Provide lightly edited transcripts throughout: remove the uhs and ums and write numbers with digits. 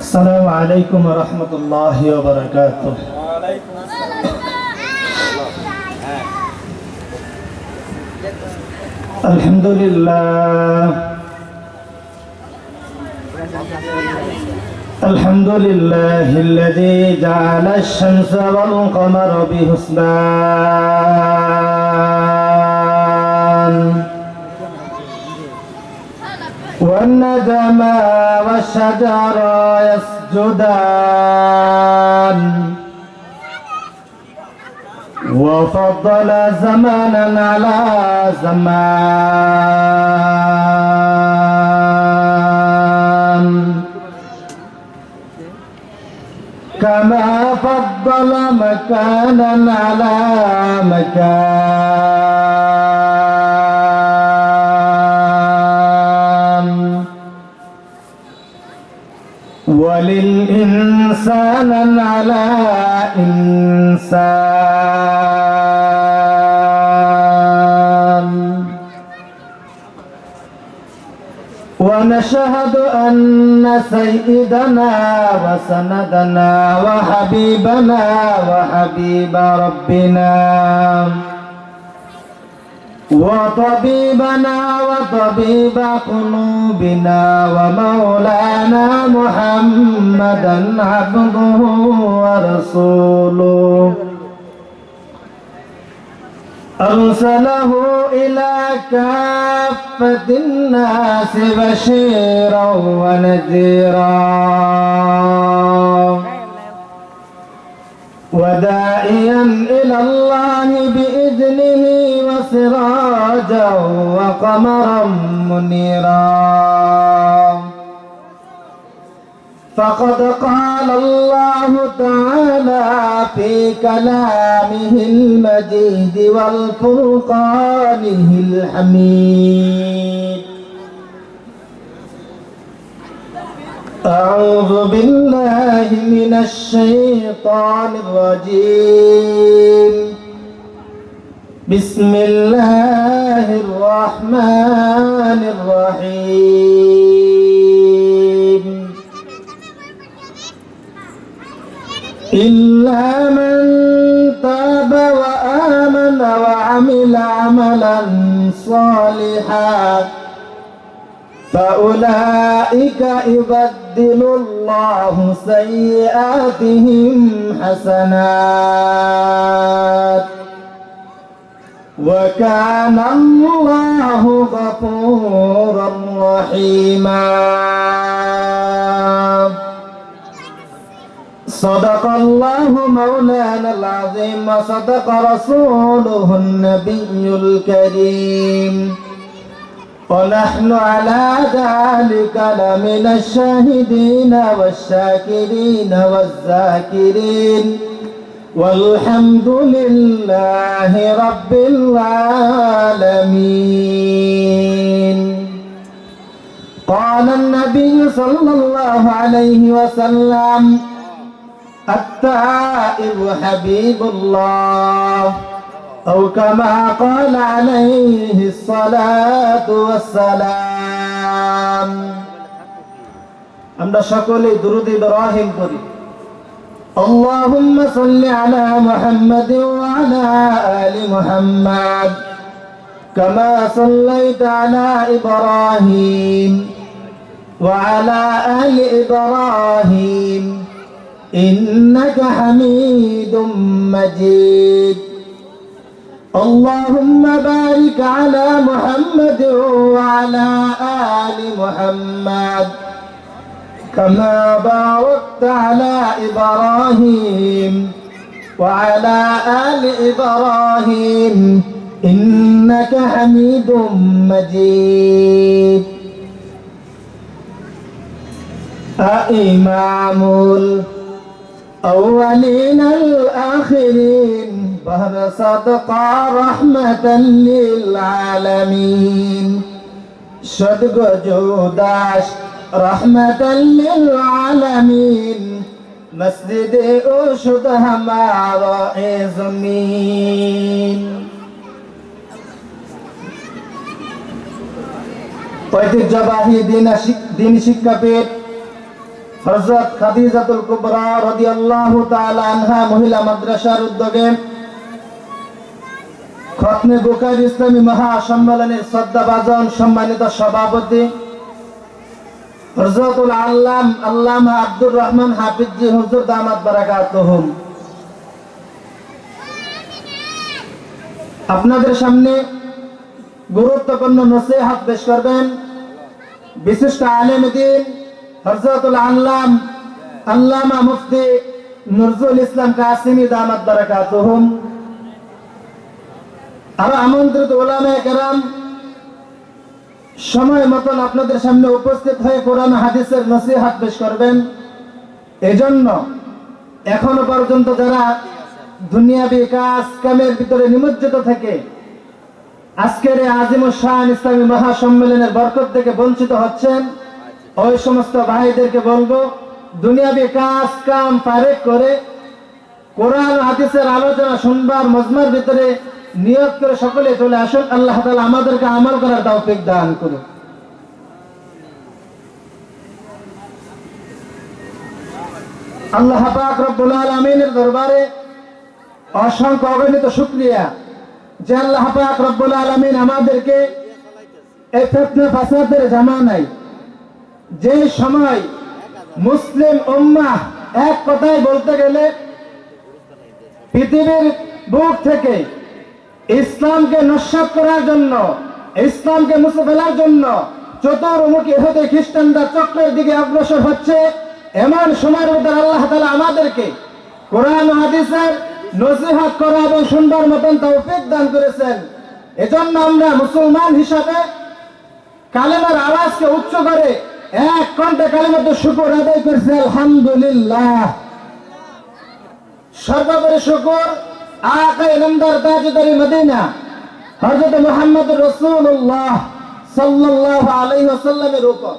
السلام عليكم ورحمة الله وبركاته. وعليكم السلام. الحمد لله الحمد لله الذي جعل الشمس والقمر بحسبان والنجم والشجر يسجدان وفضل زمانا على زمان كما فضل مكانا على مكان وللإنسان على إنسان ونشهد أن سيدنا وسندنا وحبيبنا وحبيب ربنا وطبيبنا وطبيب قلوبنا ومولانا محمدا عبده ورسوله أرسله إلى كافة الناس بشيرا ونذيرا وداعيا إلى الله بإذنه وسراجا وقمرا منيرا فقد قال الله تعالى في كلامه المجيد والفرقانه الحميد أعوذ بالله من الشيطان الرجيم بسم الله الرحمن الرحيم إلا من تاب وآمن وعمل عملا صالحا فأولئك يبدل الله سيئاتهم حسنات وكان الله غفورا رحيما صدق الله مولانا العظيم وصدق رسوله النبي الكريم ونحن على ذلك لمن الشاهدين والشاكرين والذاكرين والحمد لله رب العالمين. قال النبي صلى الله عليه وسلم التائب حبيب الله أو كما قال عليه الصلاة والسلام. আমরা সকলেই দুরূদ ইব্রাহিম পড়ি। اللهم صل على محمد وعلى آل محمد كما صليت على إبراهيم وعلى آل إبراهيم إنك حميد مجيد. اللهم بارك على محمد وعلى آل محمد كما باركت على إبراهيم وعلى آل إبراهيم إنك حميد مجيد. إمام الأولين الآخرين بهر صدقا رحمة للعالمين صدق جوداش رحمة للعالمين مسجد أشد हमारा ज़मीन। ঐতিহ্যবাহী দিন শিক্ষাপীঠ হযরত খাদিজাতুল কুবরা রাদিয়াল্লাহু তাআলা আনহা মহিলা মাদ্রাসার উদ্যোগে খতমে বুখারী ইসলামী মহাসম্মেলনের শ্রদ্ধাভাজন সম্মানিত সভাপতি হযরতুল আল্লামা আব্দুর রহমান হাফিজি হুজুর দামাত বারাকাতুহুম, আপনাদের সামনে গুরুত্বপূর্ণ নসিহত পেশ করবেন বিশিষ্ট আলেম দ্বীন হযরতুল আল্লামা মুফতি নজরুল ইসলাম কাসিমি দামাত বারাকাতুহুম। আরো আমন্ত্রিত উলামায়ে কেরাম সময় মতন আপনাদের সামনে উপস্থিত হয়ে কোরআন হাদিসের নসিহত পেশ করবেন। এজন্য এখনো পর্যন্ত যারা দুনিয়াবি কাজ কামের ভিতরে নিমজ্জিত থেকে আজকের এই আজিমুশ শান ইসলামী মহাসম্মেলনের বরকত থেকে বঞ্চিত হচ্ছেন, ওই সমস্ত ভাইদেরকে বলবো দুনিয়াবি কাজ কাম ফারেক করে কোরআন হাদিসের আলোচনা শুনবার মজমার ভিতরে নিয়ত করে সকলে চলে আসুন। আল্লাহ তাআলা আমাদেরকে আমল করার তৌফিক দান করুন। আল্লাহ পাক রব্বুল আলামিনের দরবারে অসংখ্য অগণিত শুকরিয়া যে আল্লাহ পাক রব্বুল আলামিন আমাদেরকে এই ফিতনা ফাসাদের জামানায়, যে সময় মুসলিম উম্মাহ এক কথায় বলতে গেলে পৃথিবীর বুক থেকে ইসলামকে নস্যাৎ করার জন্য, ইসলামকে মুছে ফেলার জন্য চতুর্মুখী হতে খ্রিস্টানরা চক্রের দিকে অগ্রসর হচ্ছে, এমন সময়ের মধ্যে আল্লাহ তাআলা আমাদেরকে কোরআন ও হাদিসের নসিহত করা এবং শুনবার মতন তৌফিক দান করেছেন। এজন্য আমরা মুসলমান হিসাবে কালেমার আওয়াজকে উচ্চ করে এক কণ্ঠে কালেমাতুর শুকর আদায় করছি আলহামদুলিল্লাহ। সর্বোপরি শুকর আকা ইনামদার তাজদারি মদিনা হযরত মুহাম্মদুর রাসূলুল্লাহ সাল্লাল্লাহু আলাইহি ওয়াসাল্লামের উপর।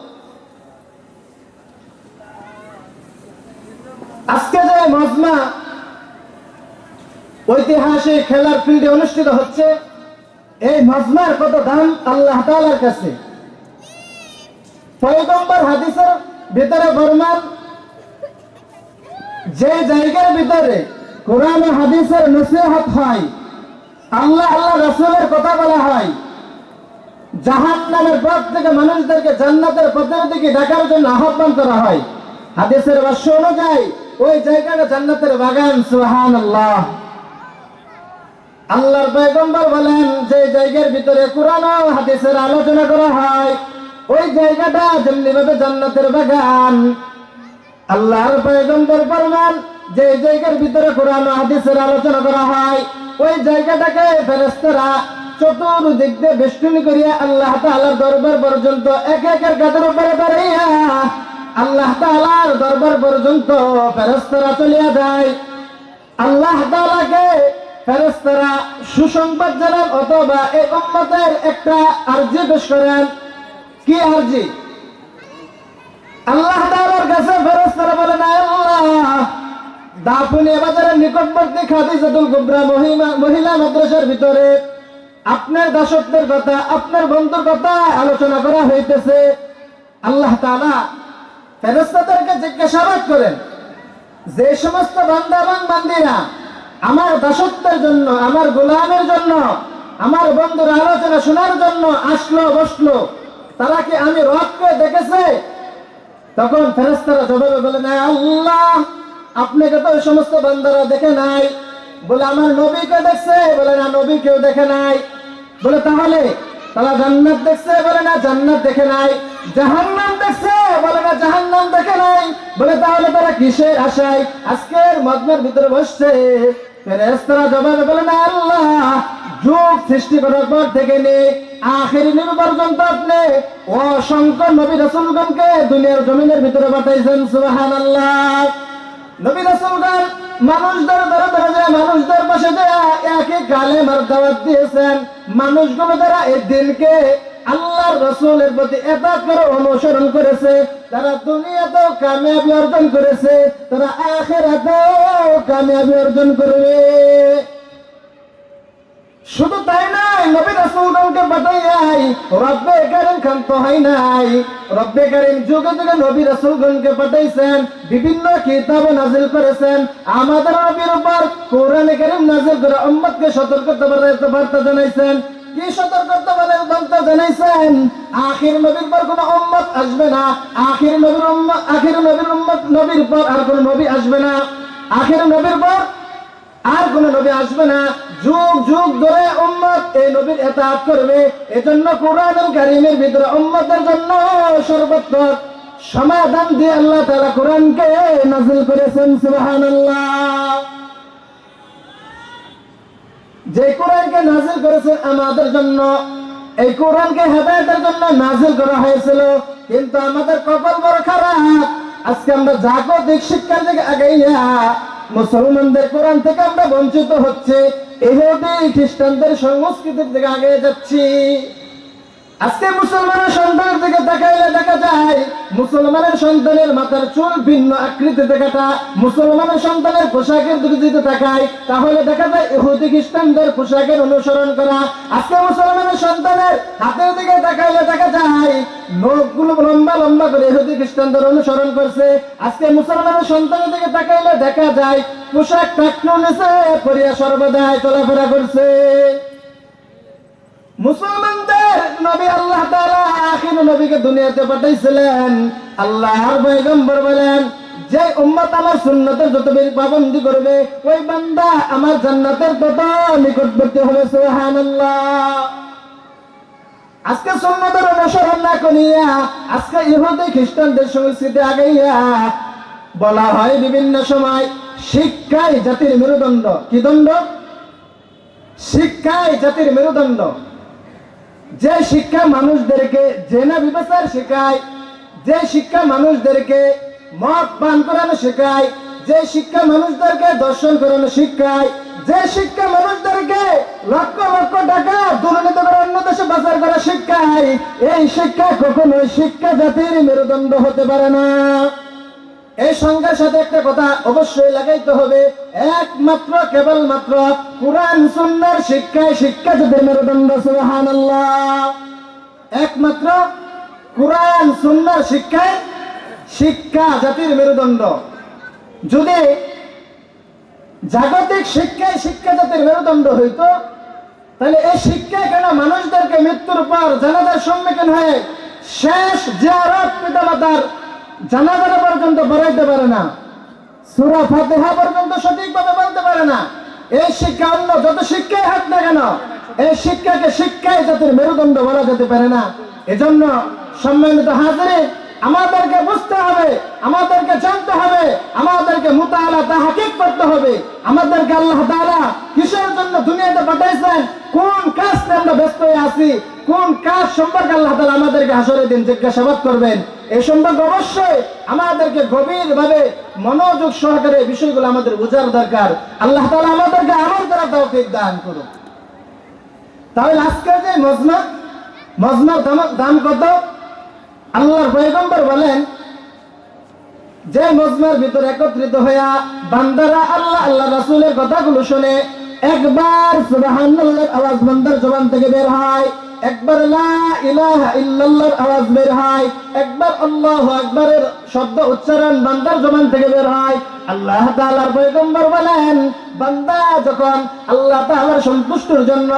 আজকে যে মজমা ঐতিহাসিক খেলার ফিল্ডে অনুষ্ঠিত হচ্ছে, এই মজমার কত দাম আল্লাহ তাআলার কাছে। পয়গম্বর হাদিসের ভিতরে ফরমান, যে জায়গার ভিতরে কোরআন ও হাদিসের নসিহত হয়, আল্লাহ রাসূলের কথা বলা হয়, জাহান্নামের পথ থেকে মানুষদেরকে জান্নাতের পথের দিকে ডাকার জন্য আহ্বান করা হয়, হাদিসের ভাষ্য অনুযায়ী ওই জায়গাটা জান্নাতের বাগান। সুবহানাল্লাহ। আল্লাহর পয়গম্বর বলেন, যে জায়গার ভিতরে কোরআন ও হাদিসের আলোচনা করা হয়, ওই জায়গাটা যেমনি ভাবে জান্নাতের বাগান। আল্লাহর পয়গম্বর ফরমান, যে জায়গার ভিতরে কোরআন ও হাদিসের আলোচনা করা হয়, ওই জায়গাটাকে ফেরেশতারা চতুর্দিক দিয়ে বেষ্টনী করিয়া আল্লাহ তাআলার দরবার পর্যন্ত এক একের কাঁধের উপরে দাঁড়াইয়া আল্লাহ তাআলার দরবার পর্যন্ত ফেরেশতারা চলিয়া যায়। আল্লাহ তাআলাকে ফেরেশতারা সুসংবাদ জানান অথবা এই উম্মতের একটা আরজি পেশ করেন। কি আরজি? আল্লাহ তাআলার কাছে ফেরেশতারা বলেন, আল্লাহ, দাপুনিয়া বাজারের নিকটবর্তী খাদিজাতুল কুবরা মহিলা মাদ্রাসার ভিতরে আপনার দাসত্বের কথা, আপনার বন্ধুর কথা আলোচনা করা হইতেছে। আল্লাহ তাআলা ফেরেশতাদেরকে জিজ্ঞাসাবাদ করেন, যে সমস্ত বান্দা এবং বান্দীরা আমার দাসত্বের জন্য, আমার গোলামের জন্য, আমার বন্ধুর আলোচনা শোনার জন্য আসলো বসলো, তারা কি আমি রবকে দেখেছে? তখন ফেরেশতারা জবাবে বলেন, আল্লাহ, আপনাকে তো ওই সমস্ত বান্দারা দেখে নাই। বলে, আমার নবীকে দেখছে? বলে, না, নবীকেও দেখে নাই। বলে, তাহলে তারা জান্নাত দেখছে? বলে, না, জান্নাত দেখে নাই। জাহান্নাম দেখছে? বলে, না, জাহান্নাম দেখে নাই। বলে, তাহলে তারা কিসের আশায় আজকের মজমার ভিতরে বসছে? ফেরেশতারা জবাবে বলে, না, আল্লাহ, যুগ সৃষ্টি করার পর থেকে নিয়ে আখেরি নবী পর্যন্ত আপনি অসংখ্য নবী রাসূলগণকে দুনিয়ার জমিনের ভিতরে পাঠাইছেন। সুবহানাল্লাহ। নবী রাসূলগণ মানুষদের ধরে ধরে যায়, মানুষদের পাশে যায় একই কালেমার দাওয়াত দিয়েছেন। মানুষগুলো যারা এই দিনকে আল্লাহর রাসূলের প্রতি এত করে অনুসরণ করেছে, তারা দুনিয়াতেও কামিয়াবি অর্জন করেছে, তারা আখিরাতেও কামিয়াবি অর্জন করবে। শুধু তাই নাই, নবী রাসূলগণকে পাঠাইয়াই রব্বে কারীম ক্ষান্ত হয় নাই। রব্বে কারীম যুগে যুগে নবী রাসূলগণকে পাঠাইছেন, বিভিন্ন কিতাব নাযিল করেছেন। আমাদের নবীর উপর কোরআনে কারীম নাযিল করে উম্মতকে সতর্কতা বার্তা জানাইছেন। কি সতর্কতা বার্তা জানাইছেন? আখির নবীর পর কোন উম্মত আসবে না, আখির নবীর পর আর কোন নবী আসবে না, আখির নবীর পর আর কোন নবী আসবে না। যুগ যুগ ধরে উম্মত এই নবীর ইতাআত করবে। এজন্য কোরআনুল কারীমের ভিতরে উম্মতের জন্য সর্বোত্তম সমাধান দিয়ে আল্লাহ তাআলা কোরআনকে নাযিল করেছেন। সুবহানাল্লাহ। যে কোরআনকে নাযিল করেছেন আমাদের জন্য, এই কোরআনকে হেদায়েতের জন্য নাযিল করা হয়েছিল। কিন্তু আমাদের কপাল বড় খারাপ, আজকে আমরা জাগতিক শিক্ষার দিকে আগাইয়া মুসলমানদের কোরআন থেকে আমরা বঞ্চিত হচ্ছে, ইহুদি খ্রিস্টানদের সংস্কৃতির দিকে আগে যাচ্ছি। আজকে মুসলমানের সন্তানের দিকে তাকাইলে দেখা যায় মুসলমানের সন্তানের মাথার চুল ভিন্ন আকৃতিতে কাটা। মুসলমানের সন্তানের পোশাকের দিকে যদি তাকাই তাহলে দেখা যায় ইহুদি খ্রিস্টানদের পোশাকের অনুসরণ করা। আজকে মুসলমানের সন্তানের হাতের দিকে তাকাইলে দেখা যায় নখগুলো লম্বা লম্বা করে ইহুদি খ্রিস্টানদের অনুসরণ করছে। আজকে মুসলমানের সন্তানের দিকে তাকাইলে দেখা যায় পোশাক টাকনো নিচে পরিয়া সর্বদাই চলাফেরা করছে। মুসলমানদের নবী আল্লাহ তাআলা আখির নবীকে দুনিয়াতে পাঠাইছিলেন। আল্লাহর পয়গম্বর বলেন, যে উম্মত আমার সুন্নতের যত বেশি পাবন্দি করবে ওই বান্দা আমার জান্নাতের তত নিকটবর্তী হবে। সুবহানাল্লাহ। আজকে সুন্নতের অনুসরণ না করিয়া আজকে ইহুদি খ্রিস্টানদের সংস্কৃতি আগাইয়া বলা হয় বিভিন্ন সময় শিক্ষাই জাতির মেরুদণ্ড। কি দণ্ড? শিক্ষাই জাতির মেরুদণ্ড। যে শিক্ষা মানুষদেরকে জেনা বিবেচার শেখায়, যে শিক্ষা মানুষদেরকে মদ পান করানো শেখায়, যে শিক্ষা মানুষদেরকে দর্শন করানো শিখায়, যে শিক্ষা মানুষদেরকে লক্ষ লক্ষ টাকা দুর্নীতি করে অন্য দেশে পাচার করা শিখায়, এই শিক্ষা কখনোই শিক্ষা জাতির মেরুদণ্ড হতে পারে না। এই সংজ্ঞার সাথে একটা কথা অবশ্যই লাগাইতে হবে, একমাত্র কেবলমাত্র কুরআন সুন্নাহর শিক্ষায় শিক্ষা জাতির মেরুদণ্ড। সুবহানাল্লাহ। একমাত্র কুরআন সুন্নাহর শিক্ষায় শিক্ষা জাতির মেরুদণ্ড। যদি জাগতিক শিক্ষায় শিক্ষা জাতির মেরুদণ্ড হইতো তাহলে এই শিক্ষা কেন মানুষদেরকে মৃত্যুর পর জানাজার সম্মুখীন হয়ে শেষ জিয়ারত পিতামাতার জানাজা পর্যন্ত বাড়াইতে পারে না, সূরা ফাতিহা পর্যন্ত সঠিকভাবে বলতে পারে না। এই শিক্ষা অন্য যত শিক্ষাই হোক না কেন এই শিক্ষাকে শিক্ষাই জাতির মেরুদণ্ড বলা যেতে পারে না। এজন্য সম্মানিত হাজিরিন, আমাদেরকে বুঝতে হবে, আমাদেরকে জানতে হবে, আমাদেরকে মুতাআলা তাহকিক করতে হবে। আমাদেরকে আল্লাহ তাআলা কিসের জন্য দুনিয়াতে পাঠাইছেন, কোন কাজে আমরা ব্যস্ত হয়ে আছি, কোন কাজ সম্পর্কে আল্লাহ তাআলা আমাদেরকে হাসরের দিন জিজ্ঞাসাবাদ করবেন, এই সম্পর্কে অবশ্যই আমাদেরকে গভীরভাবে মনোযোগ সহকারে বিষয়গুলো আমাদের বোঝার দরকার। আল্লাহ তাআলা আমাদেরকে আমল করার তৌফিক দান করুন। তাহলে আজকের যে মজমার দাম কত? আল্লাহর পয়গম্বর বলেন, যে মজমার ভিতরে একত্রিত হইয়া বান্দারা আল্লাহ আল্লাহ রাসূলের কথাগুলো শুনে একবার সুবহানাল্লাহর আওয়াজ বান্দার জবান থেকে বের হয়, একবার লা ইলাহা ইল্লাল্লাহর আওয়াজ বের হয়, একবার আল্লাহু আকবারের শব্দ উচ্চারণ বান্দার জবান থেকে বের হয়। আল্লাহ তাআলার পয়গম্বর বলেন, বান্দা যখন আল্লাহ তাআলার সন্তুষ্টির জন্য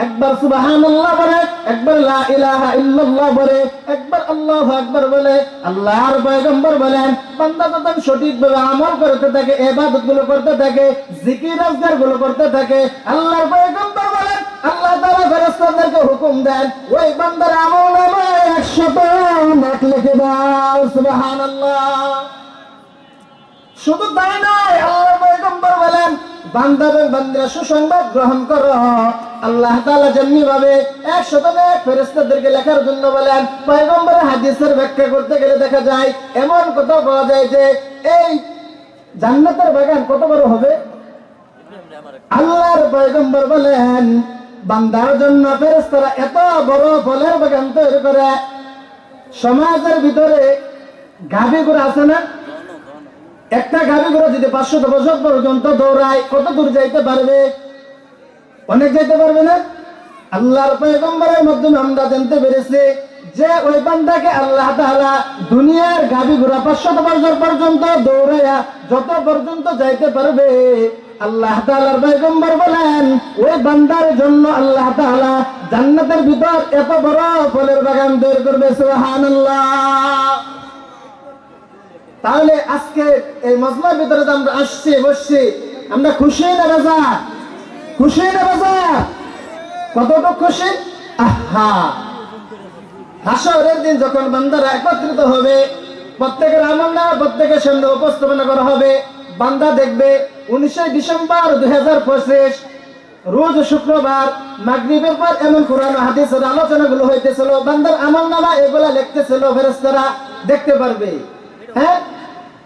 একবার সুবহানাল্লাহ বলে, একবার লা ইলাহা ইল্লাল্লাহ বলে, একবার আল্লাহু আকবার বলে, আল্লাহর পয়গম্বর বলেন বান্দা যখন সঠিকভাবে আমল করতে থাকে, ইবাদতগুলো করতে থাকে, জিকির আজকার গুলো করতে থাকে, আল্লাহর পয়গম্বর বলেন আল্লাহ তাআলা ফেরেশতাদেরকে হুকুম দেন ওই বান্দার আমলনামায় 100 নেক লিখে দাও। সুবহানাল্লাহ। শুধু তাই নয়, আল্লাহর পয়গম্বর বলেন বান্দা এবং বান্দারা সুসংবাদ গ্রহণ করো। আল্লাহ তাআলা যেমনি ভাবে 100 নেক ফেরেশতাদেরকে লেখার জন্য বলেন, পয়গম্বরের হাদিসের ব্যাখ্যা করতে গেলে দেখা যায় এমন কথা পাওয়া যায় যে এই জান্নাতের বাগান কত বড় হবে। আল্লাহর পয়গম্বর বলেন বান্দার জন্য ফেরেশতারা এত বড় ফলের বাগান তৈরি করে। সমাজের ভিতরে গাভী গরু আছে না, একটা গাভী গরু যদি 500 বছর পর্যন্ত দৌড়ায় কত দূর যাইতে পারবে? অনেক যাইতে পারবে না। আল্লাহর পয়গম্বরের মাধ্যমে আমরা জানতে পেরেছি যে ওই বান্দাকে আল্লাহ তাআলা দুনিয়ার গাবি ঘোড়া 500 বছর পর্যন্ত দৌড়াইয়া যত পর্যন্ত যাইতে পারবে, আল্লাহ তাআলার পয়গম্বর বলেন ওই বান্দার জন্য আল্লাহ তাআলা জান্নাতের ভিতর এত বড় ফলের বাগান তৈরি করবে। সুবহানাল্লাহ। তাহলে আজকে এই মজমার ভিতরে যে আমরা আসছি বসছি, আমরা খুশি না বেজার? খুশি না বেজার? কতটুকু খুশি? আহা, হাসরের দিন যখন বান্দারা একত্রিত হবে, প্রত্যেকের আমলনামা প্রত্যেকের সামনে উপস্থাপনা করা হবে। বান্দা দেখবে 19 ডিসেম্বর 2025 রোজ শুক্রবার মাগরিবের পর এমন কোরআন হাদিসের আলোচনাগুলো হইতেছিল, বান্দার আমলনামা এগুলা লিখতেছিল, ফেরেশতারা দেখতে পারবে। হ্যাঁ,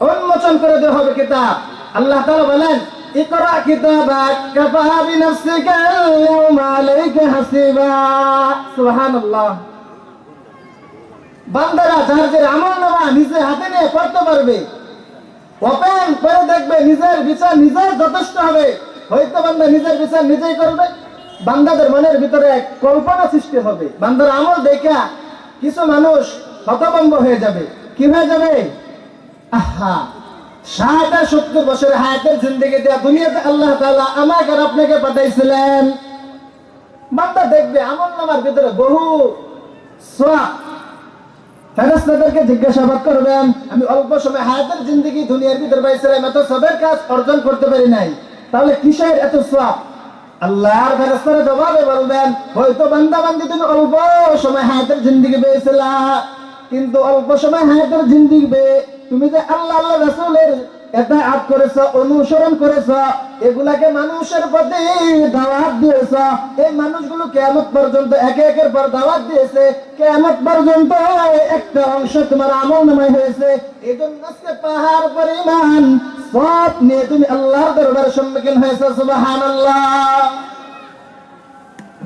উন্মোচন করে দেওয়া হবে কিতাব। আল্লাহ তাআলা বলেন ইকরা কিতাবাক কাফা বিনাফসিকা আল-ইয়াওমা আলাইকা হাসিবা। সুবহানাল্লাহ। বান্দারা যার যার আমলনামা নিজে হাতে নিয়ে পড়তে পারবে, ওপেন করে দেখবে, নিজের বিচার নিজের যথেষ্ট হবে। হয়তো বান্দা নিজের বিচার নিজেই করবে, বান্দাদের মনের ভিতরে এক কল্পনা সৃষ্টি হবে। বান্দার আমল দেখা কিছু মানুষ হতভম্ব হয়ে যাবে। কি হয়ে যাবে? আহা, 60 আর 70 বছরের হায়াতের জিন্দেগি দেয়া দুনিয়াতে আল্লাহ তাআলা আমাকে আর আপনাকে পাঠাইছিলেন। বান্দা দেখবে আমলনামার ভিতরে বহু সওয়াব। ফেরেশতাদেরকে জিজ্ঞাসাবাদ করবেন, আমি অল্প সময় হায়াতের জিন্দেগি দুনিয়ার ভিতরে পাইছিলাম, এত সবের কাজ অর্জন করতে পারি নাই, তাহলে কিসের এত সওয়াব? আল্লাহর ফেরেশতারা জবাবে বলবেন, হয়তো বান্দা বান্দি তুমি অল্প সময় হায়াতের জিন্দেগি পেয়েছিলা, কিন্তু অল্প সময় হায়াতের জিন্দেগি পেয়ে তুমি যে আল্লাহ আল্লাহ রাসূলের ইতাআত করেছো, অনুসরণ করেছো, এগুলাকে মানুষের প্রতি দাওয়াত দিয়েছো, এই মানুষগুলো কিয়ামত পর্যন্ত একে একের পর দাওয়াত দিয়েছে, কিয়ামত পর্যন্ত একটা অংশ তোমার আমলনামায় হয়েছে। এজন্য আজকে পাহাড় পরিমাণ সওয়াব নিয়ে তুমি আল্লাহর দরবারে সম্মুখীন হয়েছো। সুবহানাল্লাহ।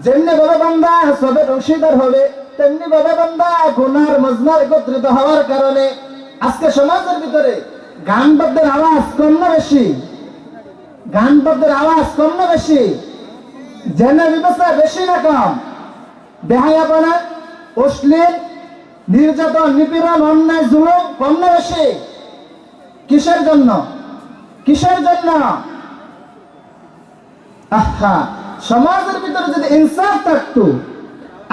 যেমনি ভাবে বান্দা সবের অংশীদার হবে, তেমনি ভাবে বান্দা গুনার মজমা একত্রিত হওয়ার কারণে আজকে সমাজের ভিতরে গান বাদ্যের আওয়াজ কম না বেশি? গান বাদ্যের আওয়াজ কম না বেশি? জেনা বিবস্তা বেশি না কম? বেহায়াপনা, অশ্লীল, নির্যাতন, নিপীড়ন, অন্যায়, জুলুম কম না বেশি? কিসের জন্য? কিসের জন্য? আহা, সমাজের ভিতরে যদি ইনসাফ থাকতো,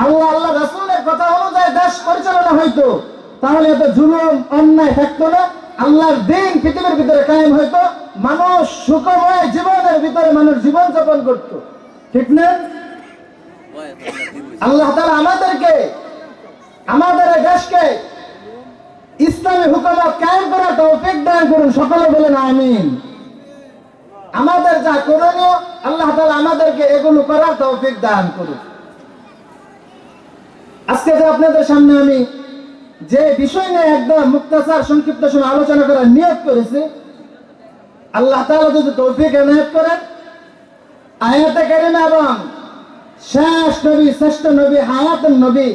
আল্লাহ আল্লাহ রাসূলের কথা অনুযায়ী দেশ পরিচালনা হইতো, তাহলে এত জুলুম অন্যায় থাকতো না। আল্লাহর দ্বীন পৃথিবীর ভিতরে কায়েম হইতো, মানুষ সুখময় জীবনের ভিতরে মানুষ জীবন যাপন করত। ঠিক না? আল্লাহ তাআলা আমাদেরকে, আমাদের দেশকে ইসলামী হুকুমত কায়েম করার তৌফিক দান করুন। সকলে বলেন আমিন। আমাদের যা করণীয় আল্লাহ তাআলা আমাদেরকে এগুলো করার তৌফিক দান করুন। আজকে যে আপনাদের সামনে আমি যে বিষয় নিয়ে একদম মুক্তাসার সংক্ষিপ্ত সময় আলোচনা করার নিয়ত করেছি, আল্লাহ তাআলা যদি তৌফিক এনায়েত করেন, আয়াতে কারিমা এবং শেষ নবী, শ্রেষ্ঠ নবী, হায়াতুন নবী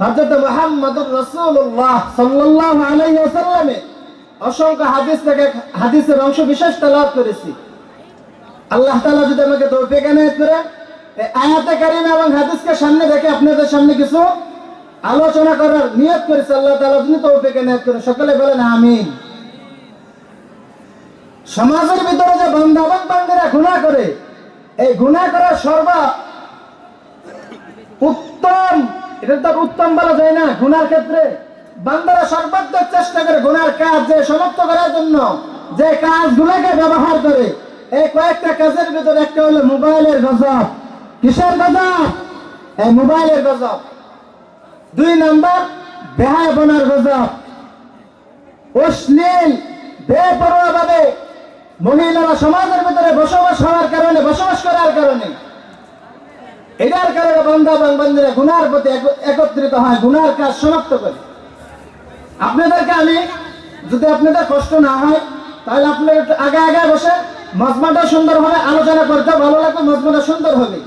হযরত মুহাম্মদুর রাসূলুল্লাহ সাল্লাল্লাহু আলাইহি ওয়াসাল্লামে অসংখ্য হাদিস থেকে হাদিসের অংশ বিশেষ তেলাওয়াত করেছি। আল্লাহ তাআলা যদি আমাকে তৌফিক এনায়েত করেন, এই আয়াতে কারিমা এবং হাদিসকে সামনে রেখে আপনাদের সামনে কিছু আলোচনা করার নিয়ত করেছে, আল্লাহ তাআলা যদি তৌফিক এনায়েত করেন, সকলে বলেন আমিন। সমাজের ভিতরে যে বান্দা এবং বান্দিরা গুনাহ করে, এই গুনাহ করার উত্তম, এটা তো উত্তম বলা যায় না। গুনার ক্ষেত্রে বান্দারা সর্বাত্মক চেষ্টা করে গুনার কাজ যে সমাপ্ত করার জন্য যে কাজগুলোকে ব্যবহার করে, এই কয়েকটা কাজের ভিতরে একটা হলো মোবাইলের গজব। কিসের গজব? এই মোবাইলের গজব। 2 নাম্বার বেহায়াপনার গজব। অশ্লীল বেপরোয়া ভাবে মহিলারা সমাজের ভিতরে বসবাস করার কারণে এটার কারণে বান্দা এবং বান্দিরা গুনার প্রতি একত্রিত হয়, গুনার কাজ সমাপ্ত করে। আপনাদেরকে আমি, যদি আপনাদের কষ্ট না হয়, তাহলে আপনারা একটু আগে আগে বসে মজমাটা সুন্দর হবে, আলোচনা করতে ভালো লাগবে, মজমাটা সুন্দর হবে।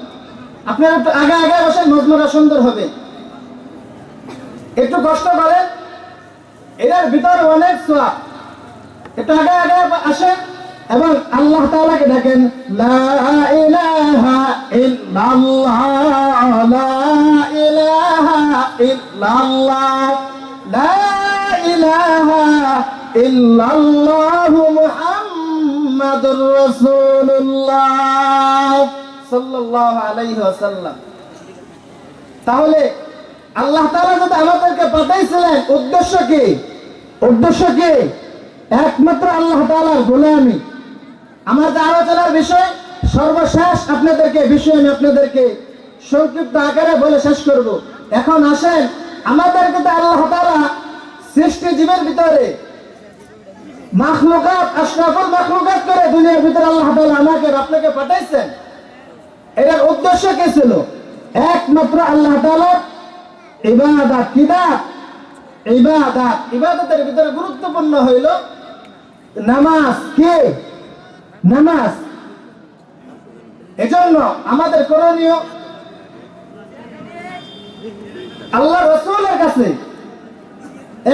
আপনারা একটু আগে আগে বসে, মজমাটা সুন্দর হবে। একটু কষ্ট করেন, এটার ভিতরে অনেক সওয়াব। একটু আগে আগে আসেন, এবং আল্লাহ তাআলাকে ডাকেন লা ইলাহা ইল্লাল্লাহ, লা ইলাহা ইল্লাল্লাহ, লা ইলাহা ইল্লাল্লাহ মুহাম্মাদুর রাসূলুল্লাহ সাল্লাল্লাহু আলাইহি ওয়াসাল্লাম। তাহলে আল্লাহ তাআলা যদি আমাদেরকে পাঠাইছিলেন উদ্দেশ্য কি? উদ্দেশ্য কি? একমাত্র আল্লাহ তাআলার গোলামি। আমার যে আলোচনার বিষয় সর্বশেষ বিষয় আমি আপনাদেরকে সংক্ষিপ্ত আকারে বলে শেষ করব। এখন আসেন, আমাদেরকে তো আল্লাহ তাআলা সৃষ্টি জীবের ভিতরে মাখলুকাত, আশরাফুল মাখলুকাত করে দুনিয়ার ভিতরে আল্লাহ তাআলা আমাকে আপনাকে পাঠাইছেন। এর উদ্দেশ্য কি ছিল? একমাত্র আল্লাহ তাআলার ইবাদত। কিদাত ইবাদত, ইবাদতের ভিতরে গুরুত্বপূর্ণ হইল নামাজ। কি? নামাজ। এজন্য আমাদের করণীয়, আল্লাহ রাসূলের কাছে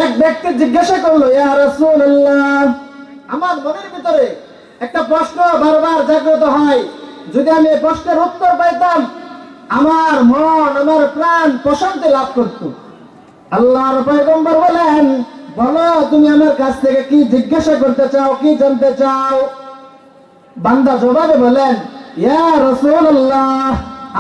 এক ব্যক্তি জিজ্ঞাসা করলো, ইয়া রাসূলুল্লাহ, আমার মনের ভিতরে একটা প্রশ্ন বারবার জাগ্রত হয়, যদি আমি এই প্রশ্নের উত্তর পাইতাম আমার মন, আমার প্রাণ প্রশান্তি লাভ করত। আল্লাহর পয়গম্বর বলেন, বলো তুমি আমার কাছ থেকে কি জিজ্ঞাসা করতে চাও, কি জানতে চাও? বান্দা জবাবে বলেন, ইয়া রাসূলুল্লাহ,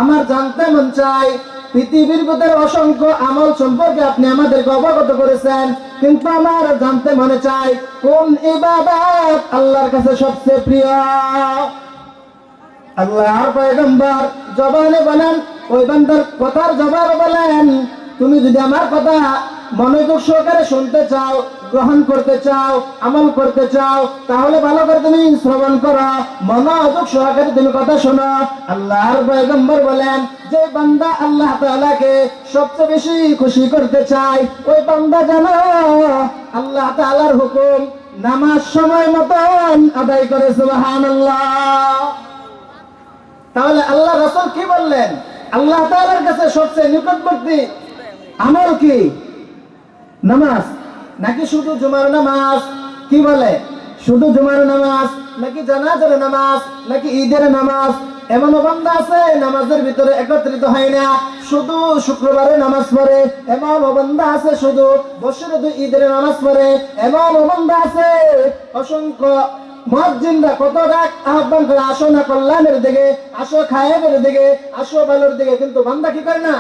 আমার জানতে মন চাই পৃথিবীর ভিতরে অসংখ্য আমল সম্পর্কে আপনি আমাদেরকে অবগত করেছেন, কিন্তু আমার জানতে মনে চাই কোন ইবাদত আল্লাহর কাছে সবচেয়ে প্রিয়। আল্লাহর পয়গম্বর জবানে বলেন, ওই বান্দার কথার জবাবে বলেন, তুমি যদি আমার কথা মনোযোগ সহকারে শুনতে চাও, গ্রহণ করতে চাও, আমল করতে চাও, তাহলে ভালো করে তুমি শ্রবণ করো, মনোযোগ সহকারে তুমি কথা শোনো। আল্লাহর পয়গম্বর বলেন, যে বান্দা আল্লাহ তাআলাকে সবচেয়ে বেশি খুশি করতে চায়, ওই বান্দা জানো আল্লাহ তাআলার হুকুম নামাজ সময় মতন আদায় করে। সুবহানাল্লাহ। তাহলে আল্লাহ রাসূল কি বললেন? আল্লাহ তাআলার কাছে সবচেয়ে নিকটবর্তী আমল কি? নামাজ। নাকি শুধু জুমার নামাজ? কি বলে? শুধু জুমার নামাজ নাকি জানাজার নামাজ নাকি ঈদের নামাজ? এমন বান্দা আছে নামাজের ভিতরে একত্রিত হয় না, শুধু শুক্রবারে নামাজ পড়ে। এমন বান্দা আছে শুধু বছরে ঈদের নামাজ পড়ে। এমন বান্দা আছে অসংখ্য মুয়াজ্জিনরা কত রাত আহ্বান করে, আসো না কল্যাণের দিকে, আসো খায়েবের দিকে, আসো ভালোর দিকে, কিন্তু বান্দা কি করে না?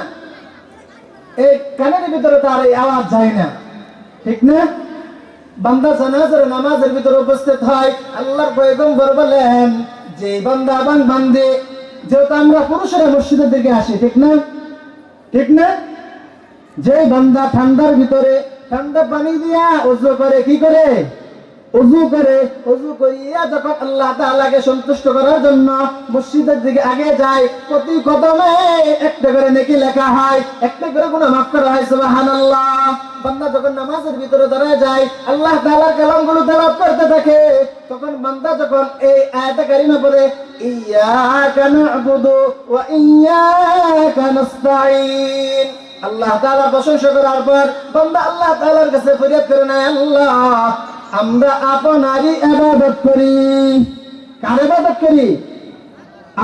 এই কানের ভিতরে তার এই আওয়াজ যায় না, ঠিক না? বান্দা জানাজার নামাজের ভিতরে উপস্থিত হয়। আল্লাহর পয়গম্বর বলেন, যে বান্দা এবং বান্দে, যেহেতু আমরা পুরুষেরা মসজিদের দিকে আসি, ঠিক না? ঠিক না? যে বান্দা ঠান্ডার ভিতরে ঠান্ডা পানি দিয়া ওযু করে, কি করে? ওযু করে। ওযু করিয়া যখন আল্লাহ তাআলাকে সন্তুষ্ট করার জন্য মসজিদের দিকে আগে যায়, প্রতি কদমে একটা করে নেকি লেখা হয়, একটা করে গুনাহ মাফ করা হয়। সুবহানাল্লাহ। বান্দা যখন নামাজের ভিতরে দাঁড়ায় যায়, আল্লাহ তাআলার কালামগুলো তেলাওয়াত করতে থাকে, তখন বান্দা যখন এই আয়াতে কারিমা পড়ে, ইয়্যাকা না'বুদু ওয়া ইয়্যাকা নাস্তাঈন, আল্লাহ তাআলা প্রশংসা করার পর বান্দা আল্লাহ তাআলার কাছে ফরিয়াদ করে না, আল্লাহ আমরা আপনারই ইবাদত করি। কার ইবাদত করি?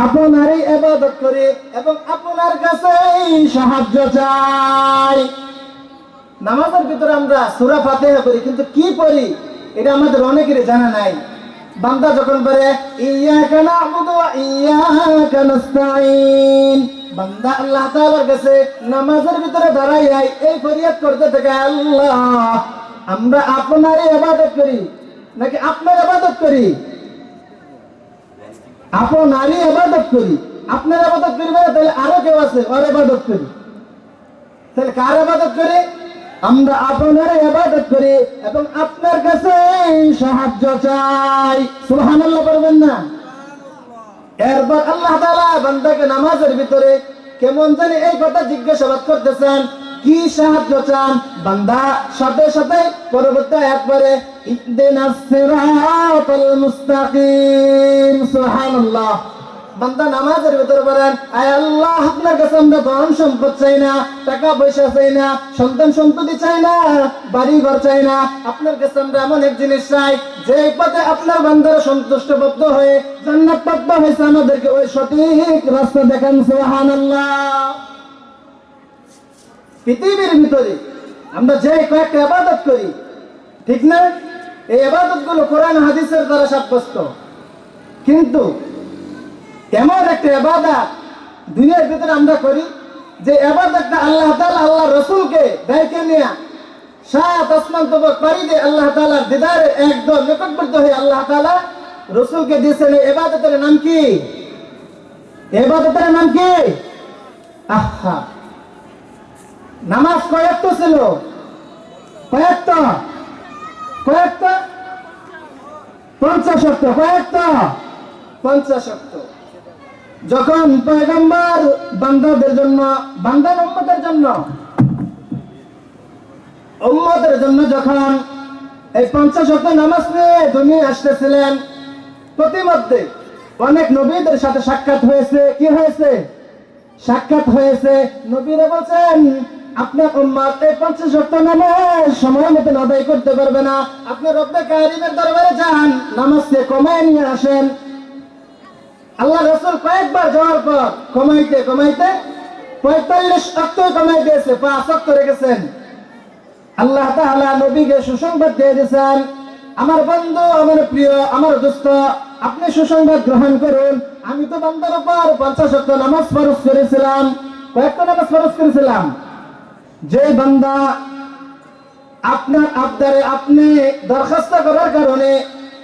আপনারই ইবাদত করি এবং আপনার কাছেই সাহায্য চাই। নামাজের ভিতরে আমরা সূরা ফাতিহা পড়ি, কিন্তু কি পড়ি এটা আমাদের অনেকেরই জানা নাই। বান্দা যখন পড়ে ইয়্যাকা না'বুদু ওয়া ইয়্যাকা নাস্তাঈন, বান্দা আল্লাহ তাআলার কাছে নামাজের ভিতরে দাঁড়াইয়া এই ফরিয়াদ করতে থাকে, আল্লাহ আমরা আপনারই ইবাদত করি নাকি আপনার ইবাদত করি? আপনারই ইবাদত করি। আপনার ইবাদত করি মানে তাহলে আরো কেউ আছে, ওর ইবাদত করি। তাহলে কার ইবাদত করি? আমরা আপনারই ইবাদত করি এবং আপনার কাছে সাহায্য চাই। সুবহানাল্লাহ বলবেন না? এরপর আল্লাহ তাআলা বান্দাকে নামাজের ভিতরে কেমন জানি এই কথা জিজ্ঞাসাবাদ করতেছেন, কি সাহায্য চান? বান্দা সাথে সাথে পরবর্তী আয়াত পড়ে, ইহদিনাস সিরাতাল মুস্তাকিম। সুবহানাল্লাহ। বান্দা নামাজের ভিতরে বলেন, আয় আল্লাহ, আপনার কাছে আমরা ধন সম্পদ চাই না, টাকা পয়সা চাই না, সন্তান সন্ততি চাই না, বাড়ি ঘর চাই না, আপনার কাছে আমরা এমন এক জিনিস চাই যে পথে আপনার বান্দারা সন্তুষ্টবদ্ধ হয়ে জান্নাত প্রাপ্ত হয়েছে, আমাদেরকে ওই সঠিক রাস্তা দেখান। সুবহানাল্লাহ। পৃথিবীর ভিতরে আমরা যে কয়েকটা ইবাদত করি, ঠিক না, এই ইবাদত গুলো কোরআন হাদিসের দ্বারা সাব্যস্ত, কিন্তু এমন একটা ইবাদত দুনিয়ার ভিতরে আমরা করি যে ইবাদতটা আল্লাহ তাআলা আল্লাহ রাসূলকে ডাইকে নিয়ে সাত আসমান তবক পাড়ি দিয়ে আল্লাহ তাআলার দিদারে একদম নিকটবর্তী হয়ে আল্লাহ তাআলা রাসূলকে দিয়েছেন। এই ইবাদতের নাম কি? ইবাদতের নাম কি? আহা, নামাজ কয়েকটা ছিল? কয়েকটা? 50 ওয়াক্ত। কয়েকটা? 50 ওয়াক্ত। যখন পয়গম্বর বান্দাদের জন্য, বান্দার উম্মতের জন্য যখন এই 50 ওয়াক্ত নামাজ নিয়ে দুনিয়া আসতেছিলেন, প্রতিমধ্যে অনেক নবীদের সাথে সাক্ষাৎ হয়েছে। কি হয়েছে? সাক্ষাৎ হয়েছে। নবীরা বলছেন, আপনার উম্মত এই 50 ওয়াক্ত নামাজ সময় মতো আদায় করতে পারবে না, আপনি রব্বে কারিমের দরবারে যান, নামাজকে কমায় নিয়ে আসেন। আল্লাহ রাসূল কয়েকবার যাওয়ার পর কমাইতে 45 ওয়াক্ত কমাই দিয়েছে, 5 ওয়াক্ত রেখেছেন। আল্লাহ তাআলা নবীকে সুসংবাদ দিয়ে দিয়েছেন, আমার বন্ধু, আমার প্রিয়, আমার দোস্ত, আপনি সুসংবাদ গ্রহণ করুন। আমি তো বান্দার উপর 50 ওয়াক্ত নামাজ ফরজ করেছিলাম। কয়েকটা নামাজ ফরজ করেছিলাম? যে বান্দা আপনার আবদারে আপনি দরখাস্ত করার কারণে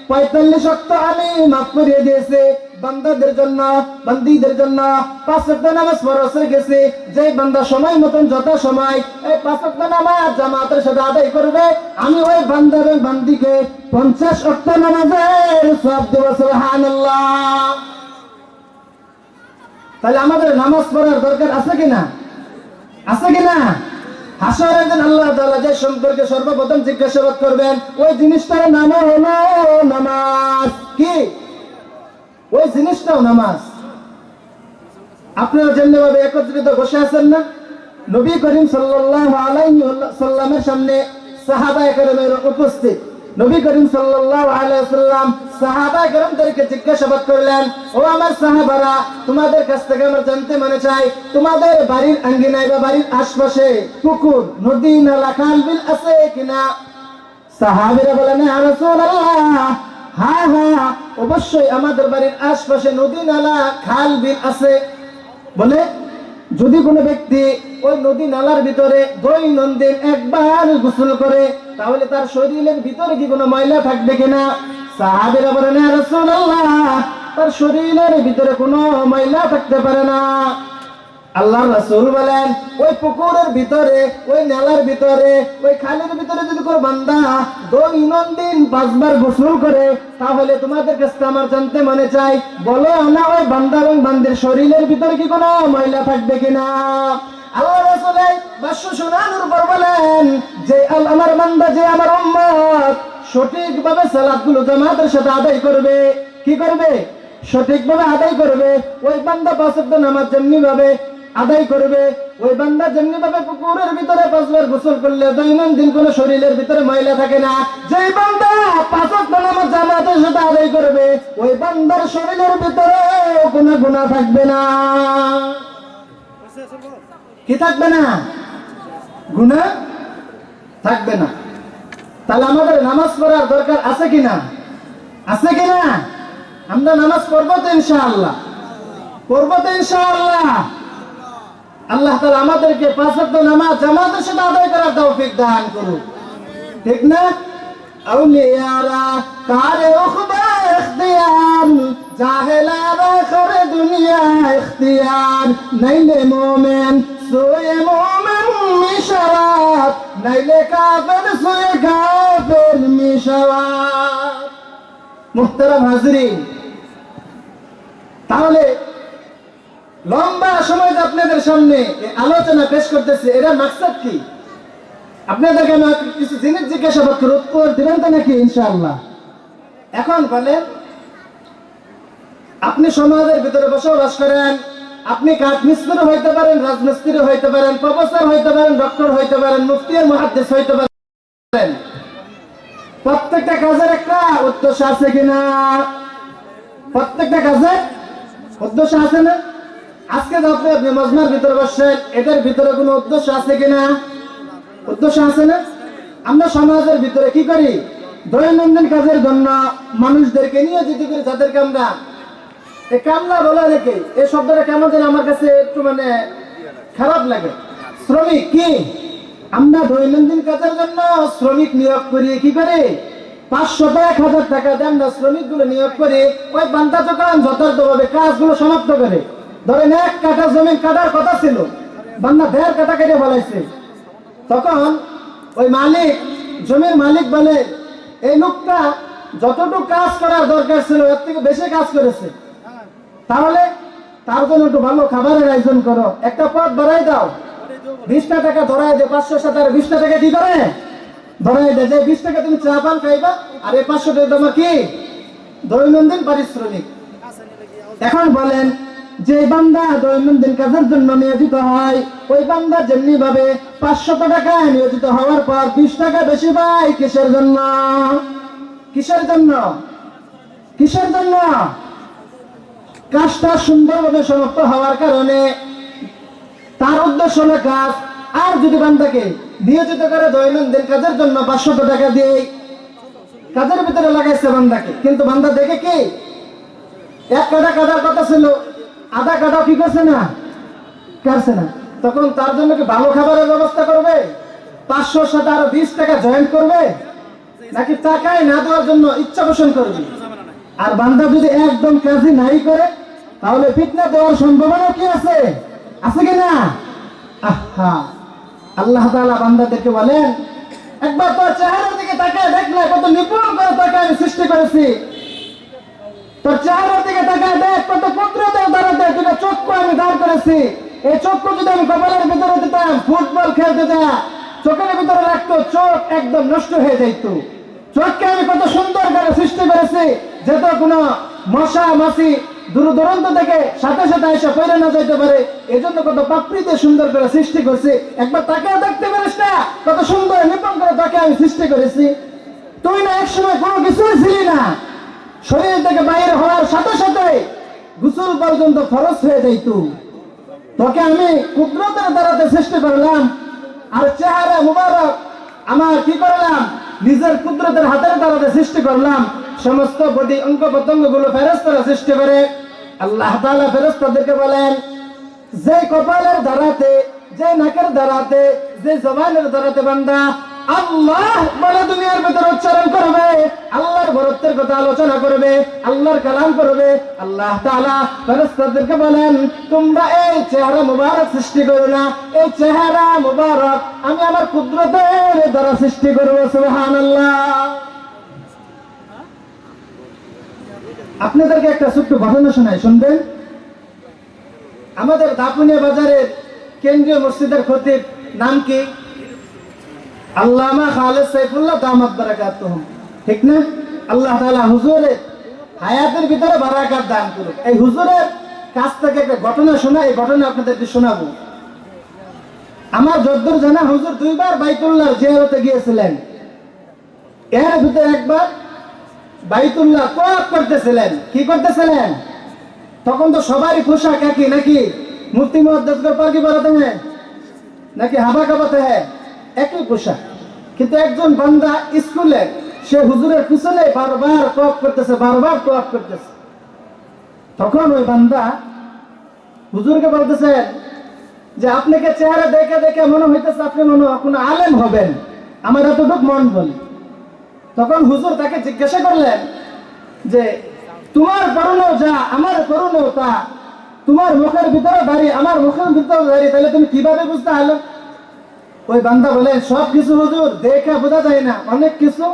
45 ওয়াক্ত আমি মাফ করে দিয়েছি, বান্দাদের জন্য, বান্দীদের জন্য 5 ওয়াক্ত নামাজ ফরজ রেখেছি। যে বান্দা সময় মতন যথা সময় এই 5 ওয়াক্ত নামাজ জামাতের সাথে আদায় করবে, আমি ওই বান্দা এবং বান্দীকে 50 ওয়াক্ত নামাজের সওয়াব দেব। সুবহানাল্লাহ। তাহলে আমাদের নামাজ পড়ার দরকার আছে কিনা? আছে কিনা? হাসরের দিন আল্লাহ তাআলা যে সম্পর্কে সর্বপ্রথম জিজ্ঞাসাবাদ করবেন, ওই জিনিসটার নাম হলো নামাজ। কি? ওই জিনিসটাও নামাজ। আপনারা যেভাবে একত্রিত বসে আছেন না, নবী করিম সাল্লাল্লাহু আলাইহি সাল্লামের সামনে সাহাবায়ে কেরামের উপস্থিত। নবী করিম সাল্লাল্লাহু আলাইহি সাল্লাম সাহাবায়ে কেরামদেরকে জিজ্ঞাসাবাদ করলেন, ও আমার সাহাবারা, তোমাদের কাছ থেকে আমরা জানতে মনে চাই, তোমাদের বাড়ির আঙ্গিনায় বা বাড়ির আশপাশে পুকুর, নদী, নালা, খাল, বিল আছে কিনা? সাহাবীরা বলেন, ইয়া রাসূলুল্লাহ, হ্যাঁ হ্যাঁ, অবশ্যই আমাদের বাড়ির আশপাশে নদী, নালা, খাল, বিল আছে। বলে, যদি কোনো ব্যক্তি ওই নদী নালার ভিতরে দৈনন্দিন একবার গোসল করে, তাহলে তার শরীরের ভিতরে কি কোনো ময়লা থাকবে কিনা? সাহাবীরা বলেন, ইয়া রাসূলুল্লাহ, তার শরীরের ভিতরে কোনো ময়লা থাকতে পারে না। আল্লাহর রাসূল বলেন, ওই পুকুরের ভিতরে, ওই নালার ভিতরে, ওই খালের ভিতরে যদি কোনো বান্দা দৈনন্দিন 5 বার গোসল করে, তাহলে তোমাদের কাছে আমার জানতে মনে চাই, বলো না ওই বান্দা এবং বান্দির শরীরের ভিতরে কি কোনো ময়লা থাকবে কিনা? আল্লাহর রাসূল বাক্য শোনানোর পর বলেন, যে আমার বান্দা, যে আমার উম্মত সঠিকভাবে সালাতগুলো জামাতের সাথে আদায় করবে, কি করবে? সঠিকভাবে আদায় করবে। ওই বান্দা 5 ওয়াক্ত নামাজ যেমনি ভাবে আদায় করবে, ওই বান্দা যেমনি ভাবে পুকুরের ভিতরে 5 বার গোসল করলে দৈনন্দিন কোন শরীরের ভিতরে ময়লা থাকে না, যে বান্দা 5 ওয়াক্ত নামাজ জামাতের সাথে আদায় করবে, ওই বান্দার শরীরের ভিতরে কোনো গুনাহ থাকবে না। কি থাকবে না? গুনাহ থাকবে না। তাহলে আমাদের নামাজ পড়ার দরকার আছে কিনা? আছে কিনা? আমরা নামাজ পড়বো তো ইনশাআল্লাহ, পড়বো তো ইনশাআল্লাহ। আল্লাহ তাআলা আমাদেরকে 5 ওয়াক্ত নামাজ জামাতের সাথে আদায় করার তৌফিক দান করুন, ঠিক না? আউলিয়ারা কারে উখবা ইখতিয়ার, জাহেলারা করে দুনিয়া ইখতিয়ার, নাইলে মুমিন সোয়ে মুমিন মিশাওয়াত, নাইলে কাফের সোয়ে কাফের মিশাওয়াত। মুহতারাম হাজরিন, তাহলে লম্বা সময় আপনাদের সামনে আলোচনা পেশ করতেছে, এর মাকসাদ কি? আপনাদেরকে আমি কিছু জিনিস জিজ্ঞাসাবাদ করে উত্তর দিবেন তো নাকি? ইনশাআল্লাহ। এখন বলেন, আপনি সমাজের ভিতরে বসবাস করেন, আপনি কাঠ মিস্ত্রি হইতে পারেন, রাজমিস্ত্রি হইতে পারেন, প্রফেসর হইতে পারেন, ডক্টর হইতে পারেন, মুফতি আর মুহাদ্দিস হইতে পারেন। প্রত্যেকটা কাজের একটা উদ্দেশ্য আছে কিনা? প্রত্যেকটা কাজের উদ্দেশ্য আছে না? আজকে আপনি মজমার ভিতরে বসছেন, এটার ভিতরে কোনো উদ্দেশ্য আছে কিনা? উদ্দেশ্য আছে না? আমরা সমাজের ভিতরে কি করি? দৈনন্দিন কাজের জন্য মানুষদেরকে নিয়োজিত করি, যাদেরকে আমরা কামলা বলে নাকি, এই শব্দটা কেমন যেন আমার কাছে একটু মানে খারাপ লাগে। শ্রমিক কি? আমরা দৈনন্দিন কাজের জন্য শ্রমিক নিয়োগ করি, কি করে? 500 টাকা 1000 টাকা দিয়ে আমরা শ্রমিক গুলো নিয়োগ করি। ওই বান্দা যখন যথার্থভাবে কাজগুলো সমাপ্ত করে, ধরেন 1 কাঠা জমি কাটার কথা ছিল, বান্দা 1.5 কাঠা কেটে ফেলাইছে, তখন ওই মালিক, জমির মালিক বলে এই লোকটা যতটুকু কাজ করার দরকার ছিল এর থেকে বেশি কাজ করেছে, তাহলে তার জন্য একটু ভালো খাবারের আয়োজন করো, একটা পথ ধরাই দাও, 20টা টাকা ধরাই দে, 500 সাথে আর 20টা টাকা কি করে ধরাই দে, যে 20 টাকা তুমি চা পান খাইবা, আর এই 500 টাকা তোমার কি দৈনন্দিন পারিশ্রমিক। এখন বলেন, যে বান্দা দৈনন্দিন কাজের জন্য নিয়োজিত হয়, ওই বান্দা যেমনি ভাবে 500 টাকায় নিয়োজিত হওয়ার পর 20 টাকা বেশি পায়, কিসের জন্য? কিসের জন্য? কিসের জন্য? কাজটা সুন্দরভাবে সমাপ্ত হওয়ার কারণে, তার উদ্দেশ্য হলো কাজ। আর যদি বান্দাকে নিয়োজিত করে দৈনন্দিন কাজের জন্য 500 টাকা দিয়ে কাজের ভিতরে লাগাইছে বান্দাকে, কিন্তু বান্দা দেখে কি 1 কাঠা কাটার কথা ছিল, আধা কাঠা কি করছে না, কাটছে না, তখন তার জন্য কি ভালো খাবারের ব্যবস্থা করবে? 500 সাথে আরো 20 টাকা জয়েন্ট করবে, নাকি টাকাই না দেওয়ার জন্য ইচ্ছা পোষণ করবে? আর বান্দা যদি একদম কাজই নাই করে, তাহলে ফিতনা দেওয়ার সম্ভাবনা কি আছে? আছে কিনা? আহা, আল্লাহ তাআলা বান্দাদেরকে বলেন, একবার তোর চেহারার দিকে তাকায় দেখলে কত নিপুণ করে তোকে আমি সৃষ্টি করেছি, তোর চেহারার দিকে তাকায় দেখ কত পুত্রদের দ্বারাতে দুটো চক্ষু আমি দাঁড় করেছি। এই চক্ষু যদি আমি কপালের ভিতরে দিতাম, ফুটবল খেলতে যা চোখের ভিতরে রাখতো, চোখ একদম নষ্ট হয়ে যাইত। চোখকে আমি কত সুন্দর করে সৃষ্টি করেছি, যেহেতু কোনো মশা মাছি দূর দূরান্ত থেকে সাথে সাথে এসে পড়ে না যাইতে পারে, এই জন্য কত পাপড়িতে সুন্দর করে সৃষ্টি করছি। একবার তাকে দেখতে পারিস না, কত সুন্দর নিপুণ করে তাকে আমি সৃষ্টি করেছি। তুই না একসময় কোনো কিছুই ছিলি না, শরীর থেকে বাইরে হওয়ার সাথে সাথে গোসল পর্যন্ত ফরজ হয়ে যাইত। তোকে আমি কুদরতের দ্বারাতে সৃষ্টি করলাম, আর চেহারা মুবারক আমার কি করলাম, নিজের কুদরতের হাতের দ্বারাতে সৃষ্টি করলাম। সমস্ত বডি অঙ্গ প্রত্যঙ্গ গুলো ফেরেশতারা সৃষ্টি করে। আল্লাহ তাআলা ফেরেশতাদেরকে বলেন, যে কপালের দ্বারাতে, যে নাকের দ্বারাতে, যে জবানের দ্বারাতে বান্দা আল্লাহ বলে দুনিয়ার ভিতরে উচ্চারণ করবে, আল্লাহর বরত্বের কথা আলোচনা করবে, আল্লাহর কালাম করবে, আল্লাহ তাআলা ফেরেশতাদেরকে বলেন, তোমরা এই চেহারা মুবারক সৃষ্টি করো না, এই চেহারা মুবারক আমি আমার কুদরতের দ্বারা সৃষ্টি করব। সুবহানাল্লাহ। আপনাদেরকে একটা ছোট্ট ঘটনা শোনাই, শুনবেন। আমাদের দাপুনিয়া বাজারের কেন্দ্রীয় মসজিদের খতিব নাম কি? আল্লামা খালেদ সাইফুল্লাহ দামাত বারাকাতুহুম, ঠিক না? আল্লাহ তাআলা হুজুরের হায়াতের ভিতরে বারাকাত দান করুক। এই হুজুরের কাছ থেকে একটা ঘটনা শোনা, এই ঘটনা আপনাদেরকে শোনাবো। আমার যদ্দূর জানা, হুজুর 2 বার বাইতুল্লাহর জিয়ারতে গিয়েছিলেন। এর ভিতরে একবার বাইতুল্লাহ তওয়াফ করতেছিলেন। কি করতেছিলেন? তখন তো সবারই পোশাক একই, নাকি মুফতি মুহাদ্দিসগণ পাগড়ি পরাতে হ্যাঁ, নাকি হাবা কাবাতে হ্যাঁ, একই পোশাক। কিন্তু একজন বান্দা স্কুলে, সে হুজুরের পিছনে বারবার তওয়াফ করতেছে, বারবার তওয়াফ করতেছে। তখন ওই বান্দা হুজুরকে বলতেছেন যে, আপনাকে চেহারা দেখে দেখে মনে হইতেছে আপনি মনে হয় কোনো আলেম হবেন, আমার এতটুকু মন বলে। তখন হুজুর তাকে জিজ্ঞাসা করলেন যে, তোমার পরনেও যা, আমার পরনেও তা, তোমার মুখের ভিতরে দাঁড়িয়ে, আমার মুখের ভিতরে দাঁড়িয়ে, তাহলে তুমি কিভাবে বুঝতে হলো? ওই বান্দা বলে, সব কিছু হুজুর দেখে বোঝা যায় না, অনেক কিছু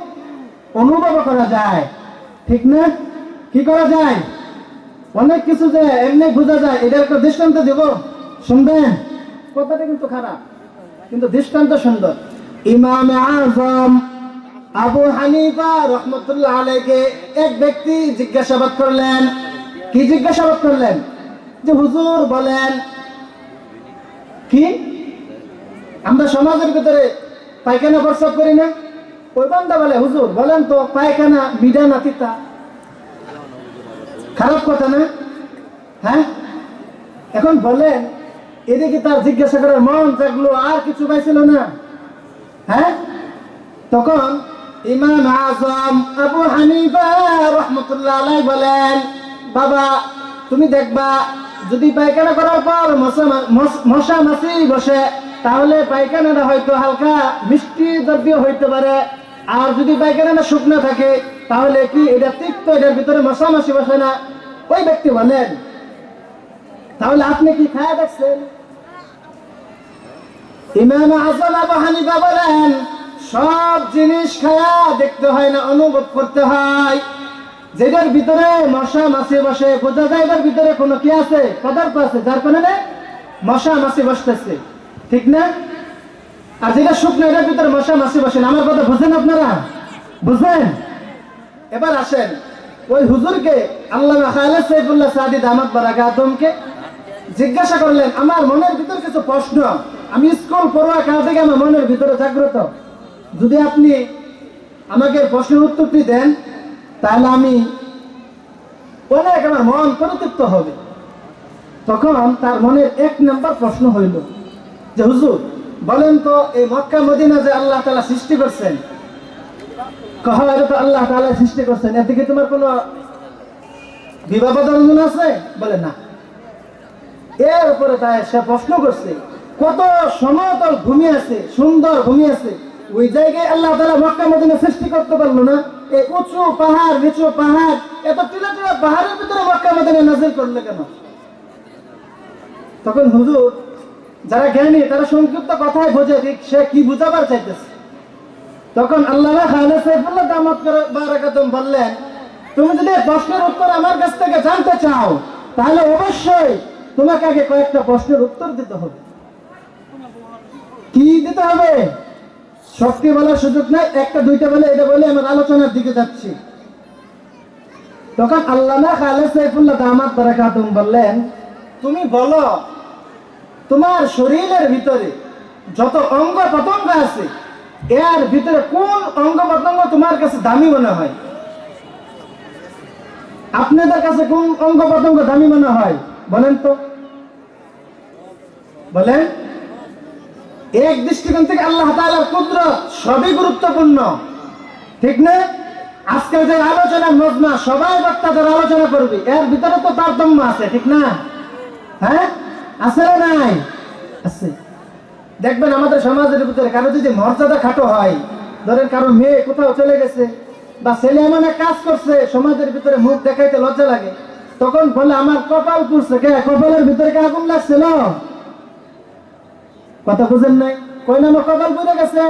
অনুভব করা যায়, ঠিক না? কি করা যায়? অনেক কিছু যে এমনি বোঝা যায়। এটার একটা দৃষ্টান্ত দেব, শুনবেন। কথাটা কিন্তু খারাপ, কিন্তু দৃষ্টান্ত সুন্দর। ইমাম আযম আবু হানিফা রাহমাতুল্লাহ আলাইহি এক ব্যক্তি জিজ্ঞাসাবাদ করলেন কি জিজ্ঞাসাবাদ করলেন? যে হুজুর বলেন কি আমরা সমাজের ভিতরে পায়খানা প্রস্রাব করি না? ওই বান্দা বলে হুজুর বলেন তো পায়খানা মিডা না তিতা? খারাপ কথা না? হ্যাঁ, এখন বলেন এদিকে তার জিজ্ঞাসা করার মন জাগলো, আর কিছু পাইছিল না? হ্যাঁ, তখন ইমাম আজম আবু হানিফা রাহমাতুল্লাহ আলাইহি বলেন, বাবা তুমি দেখবা যদি পায়খানা করার পর মশা মাছি বসে তাহলে পায়খানাটা হয়তো হালকা মিষ্টি দ্রব্য হইতে পারে, আর যদি পায়খানাটা শুকনো থাকে তাহলে কি এটা তিক্ত, এটার ভিতরে মশা মাছি বসে না? ওই ব্যক্তি বলেন তাহলে আপনি কি খায়া দেখছেন? ইমাম আজম আবু হানিফা বলেন সব জিনিস খায়া দেখতে হয় না, অনুভব করতে হয়। যেটার ভিতরে মশা মাছি বসে বোঝা যায় এটার ভিতরে কোনো কি আছে, পদার্থ আছে যার কারণে মশা মাছি বসতেছে, ঠিক না? আর যেটা শুকনো এটার ভিতরে মশা মাছি বসেন। আমার কথা বুঝেন আপনারা? বুঝেন? এবার আসেন ওই হুজুরকে আল্লামা খালেদ সাইফুল্লাহ সাদি দামাত বারাকাতুহুকে জিজ্ঞাসা করলেন, আমার মনের ভিতর কিছু প্রশ্ন, আমি স্কুল পড়ুয়া কাল থেকে আমার মনের ভিতরে জাগ্রত, যদি আপনি আমাকে প্রশ্নের উত্তরটি দেন তাহলে আমি অনেক আমার মন পরিতৃপ্ত হবে। তখন তার মনের এক নাম্বার প্রশ্ন হইল যে হুজুর বলেন তো এই মক্কা মদিনা যে আল্লাহ তাআলা সৃষ্টি করছেন, কহ এটা তো আল্লাহ তাআলা সৃষ্টি করছেন, এর দিকে তোমার কোনো বিবাদন আছে? বলে না। এর উপরে তাই সে প্রশ্ন করছে কত সমতল ভূমি আছে, সুন্দর ভূমি আছে, ওই জায়গায় আল্লাহ তাআলা মক্কা মদিনা সৃষ্টি করতে পারলো না? এই উঁচু পাহাড় নিচু পাহাড় এত টিলা টিলা পাহাড়ের ভিতরে মক্কা মদিনা নাযিল করলে কেন? তখন হুজুর যারা জ্ঞানী তারা সংক্ষিপ্ত কথায় বোঝে সে কি বুঝাবার চাইতেছে। তখন আল্লামা খালেদ সাইফুল্লাহ দামাত বারাকাতুহু বললেন, তুমি যদি প্রশ্নের উত্তর আমার কাছ থেকে জানতে চাও তাহলে অবশ্যই তোমাকে আগে কয়েকটা প্রশ্নের উত্তর দিতে হবে। কি দিতে হবে? সবকে বলার সুযোগ নাই, একটা দুইটা বলে এটা বলে আমার আলোচনার দিকে যাচ্ছি। তখন আল্লামা খালেদ সাইফুল্লাহ দামাত বারাকাতুহু বললেন, তুমি বলো তোমার শরীরের ভিতরে যত অঙ্গ প্রত্যঙ্গ আছে এর ভিতরে কোন অঙ্গ প্রত্যঙ্গ তোমার কাছে দামি মনে হয়? আপনাদের কাছে কোন অঙ্গ প্রত্যঙ্গ দামি মনে হয় বলেন তো? বলেন। এক দৃষ্টিকোণ থেকে আল্লাহ তাআলার কুদরত সবই গুরুত্বপূর্ণ, ঠিক না? আজকে যে আলোচনা মজমা সবাই বক্তাদের আলোচনা করবে, এর ভিতরে তো তারতম্য আছে, ঠিক না? হ্যাঁ, আছে না নাই? আছে। দেখবেন আমাদের সমাজের ভিতরে কারো যদি মর্যাদা খাটো হয়, ধরেন কারো মেয়ে কোথাও চলে গেছে বা ছেলে এমন এক কাজ করছে সমাজের ভিতরে মুখ দেখাইতে লজ্জা লাগে, তখন বলে আমার কপাল পুড়ছে। কে কপালের ভিতরে কে আগুন লাগছিল? কথা বুঝেন নাই? কই না আমার কপাল পুড়ে গেছে,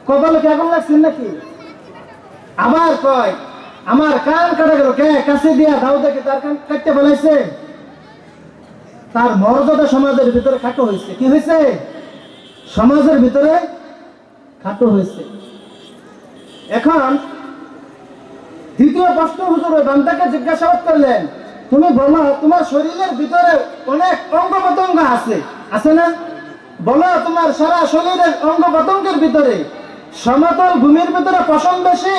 কপালে কি আগুন লাগছে নাকি? আবার কয় আমার কান কাটা গেল, কে কাছে দিয়া দাও দেখে তার কান কাটতে ফেলাইছে। তার মর্যাদা সমাজের ভিতরে খাটো হয়েছে। কি হয়েছে? সমাজের ভিতরে খাটো হয়েছে। এখন দ্বিতীয় প্রশ্ন হুজুর ওই বান্দাকে জিজ্ঞাসাবাদ করলেন, তুমি বলো তোমার শরীরের ভিতরে অনেক অঙ্গ প্রত্যঙ্গ আছে, আছে না? বলো তোমার সারা শরীরের অঙ্গ প্রত্যঙ্গের ভিতরে সমতল ভূমির ভিতরে পশম বেশি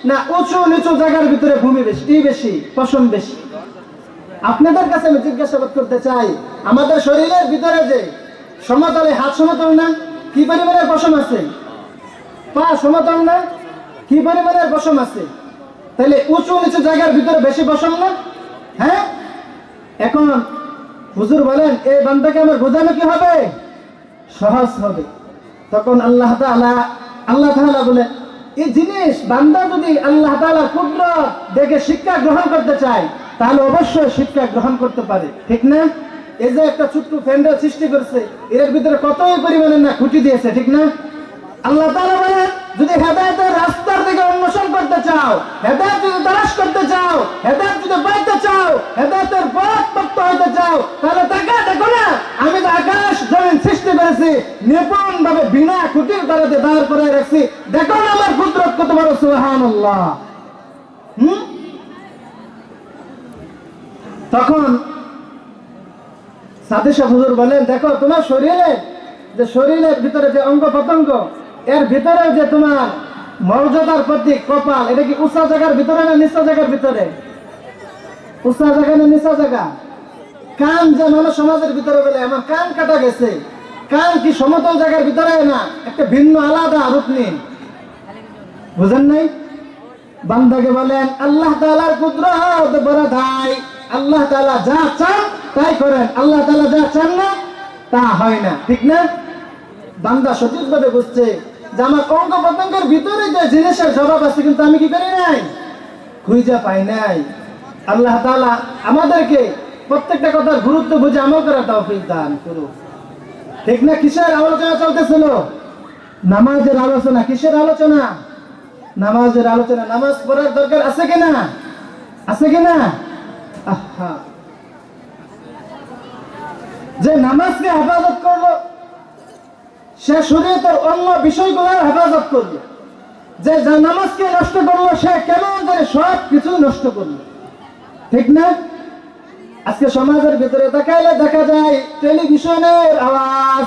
না উঁচু নিচু জায়গার ভিতরে ভূমি বেশি পশম বেশি? আপনাদের কাছে আমি জিজ্ঞাসাবাদ করতে চাই, আমাদের শরীরের ভিতরে যে সমতলে হাত সমতল না, কি পরিমাণের পশম আছে? পা সমতল না, কি পরিমাণের পশম আছে? তাহলে উঁচু নিচু জায়গার ভিতরে বেশি পশম না? হ্যাঁ। এখন হুজুর বলেন এই বান্দাকে আমার বোঝানো কি হবে? সহজ হবে। তখন আল্লাহ তাআলা বলে এই জিনিস বান্দা যদি আল্লাহ তাআলার কুদরত দেখে শিক্ষা গ্রহণ করতে চায় তাহলে অবশ্যই শিক্ষা গ্রহণ করতে পারে, ঠিক না? এই যে একটা ছোট্ট প্যান্ডেল সৃষ্টি করছে, এর ভিতরে কতই পরিমাণে না খুঁটি দিয়েছে, ঠিক না? আল্লাহ তাআলা বলেন যদি হেদায়েতের রাস্তার দিকে অন্বেষণ করতে চাও, হেদায়েত যদি তালাশ করতে চাও, হেদায়েত যদি পাইতে চাও, হেদায়েতের পথ প্রাপ্ত হতে চাও তাহলে তাকে দেখো না, আমি তো আকাশ জমিন সৃষ্টি করেছি নিপুণ ভাবে বিনা খুঁটির দ্বারাতে দাঁড় করে রাখছি, দেখো না আমার কুদরত কত বড়। সুবহানাল্লাহ। তখন সাথী সাহেব হুজুর বলেন, দেখো তোমার শরীরের ভিতরে যে অঙ্গ প্রত্যঙ্গ, এর ভিতরে যে তোমার মর্যাদার প্রতীক কপাল, এটা কি উঁচা জায়গার ভিতরে না নিচা জায়গার ভিতরে? উঁচা জায়গা না নিচা জায়গা? কান যে মানুষ সমাজের ভিতরে বলে আমার কান কাটা গেছে, কান কি সমতল জায়গার ভিতরে না একটা ভিন্ন আলাদা রূপ নিন? বুঝেন নাই? বান্দাকে বলেন আল্লাহ তাআলার কুদরত বড় ভাই, আল্লাহ তাআলা যা চান তাই করেন, আল্লাহ তাআলা যা চান না তা হয় না, ঠিক না? বান্দা সঠিকভাবে বুঝছে যে আমার অঙ্গ প্রত্যঙ্গের ভিতরে যে জিনিসের জবাব আছে, কিন্তু আমি কি করি নাই, খুঁজে পাই নাই। আল্লাহ তাআলা আমাদেরকে প্রত্যেকটা কথার গুরুত্ব বুঝে আমল করার তৌফিক দান করুন, ঠিক না? কিসের আলোচনা চলতেছিল? নামাজের আলোচনা। কিসের আলোচনা? নামাজের আলোচনা। নামাজ পড়ার দরকার আছে কিনা? আছে কিনা? আহা, যে নামাজকে হেফাজত করলো সে শরীয়তের অন্য বিষয়গুলোর হেফাজত করলো, যে নামাজকে নষ্ট করলো সে কেমন করে সব কিছু নষ্ট করলো, ঠিক না? আজকে সমাজের ভিতরে দেখাইলে দেখা যায় টেলিভিশনের আওয়াজ,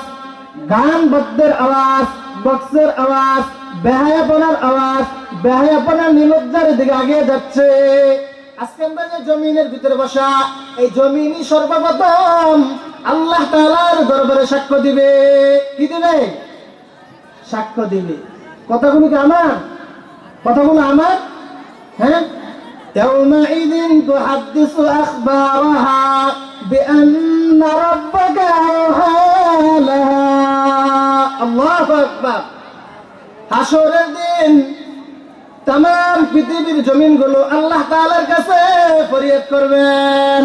গান বাদ্যের আওয়াজ, বক্সের আওয়াজ, বেহায়াপনার আওয়াজ, বেহায়াপনার নিলজ্জার দিকে আগে যাচ্ছে। আজকে আমরা যে জমিনের ভিতরে বসা, এই জমিনই সর্বপ্রথম আল্লাহ তাআলার দরবারে সাক্ষ্য দিবে। কি দিবে? সাক্ষ্য দিবে। কথাগুলো কি আমার? কথাগুলো আমার? হ্যাঁ, يومئذ تحدث أخبارها بأن ربك أوحى لها। الله أكبر। হাসরের দিন তাম পৃথিবীর জমিনগুলো আল্লাহ তাআলার কাছে ফরিয়াদ করবেন।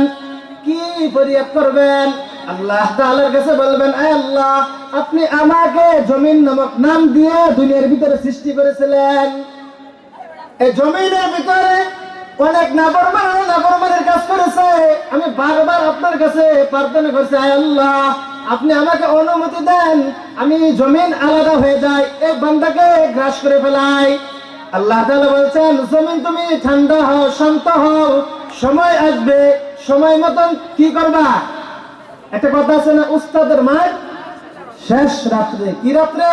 কি ফরিয়াদ করবেন? আল্লাহ তাআলার কাছে বলবেন, আয় আল্লাহ, আপনি আমাকে জমিন নামক নাম দিয়ে দুনিয়ার ভিতরে সৃষ্টি করেছিলেন। এই জমিনের ভিতরে অনেক নাফরমানের কাজ করেছে। আমি বারবার আপনার কাছে প্রার্থনা করছি, আয় আল্লাহ, আপনি আমাকে অনুমতি দেন, আমি জমিন আলাদা হয়ে যায়, এই বান্দাকে গ্রাস করে ফেলাই। আল্লাহ তাআলা বলছেন, জমিন তুমি ঠান্ডা হও, শান্ত হও, সময় আসবে, সময় মতন কি করবা? একটা কথা আছে না, উস্তাদের মার শেষ রাত্রে। কি রাত্রে?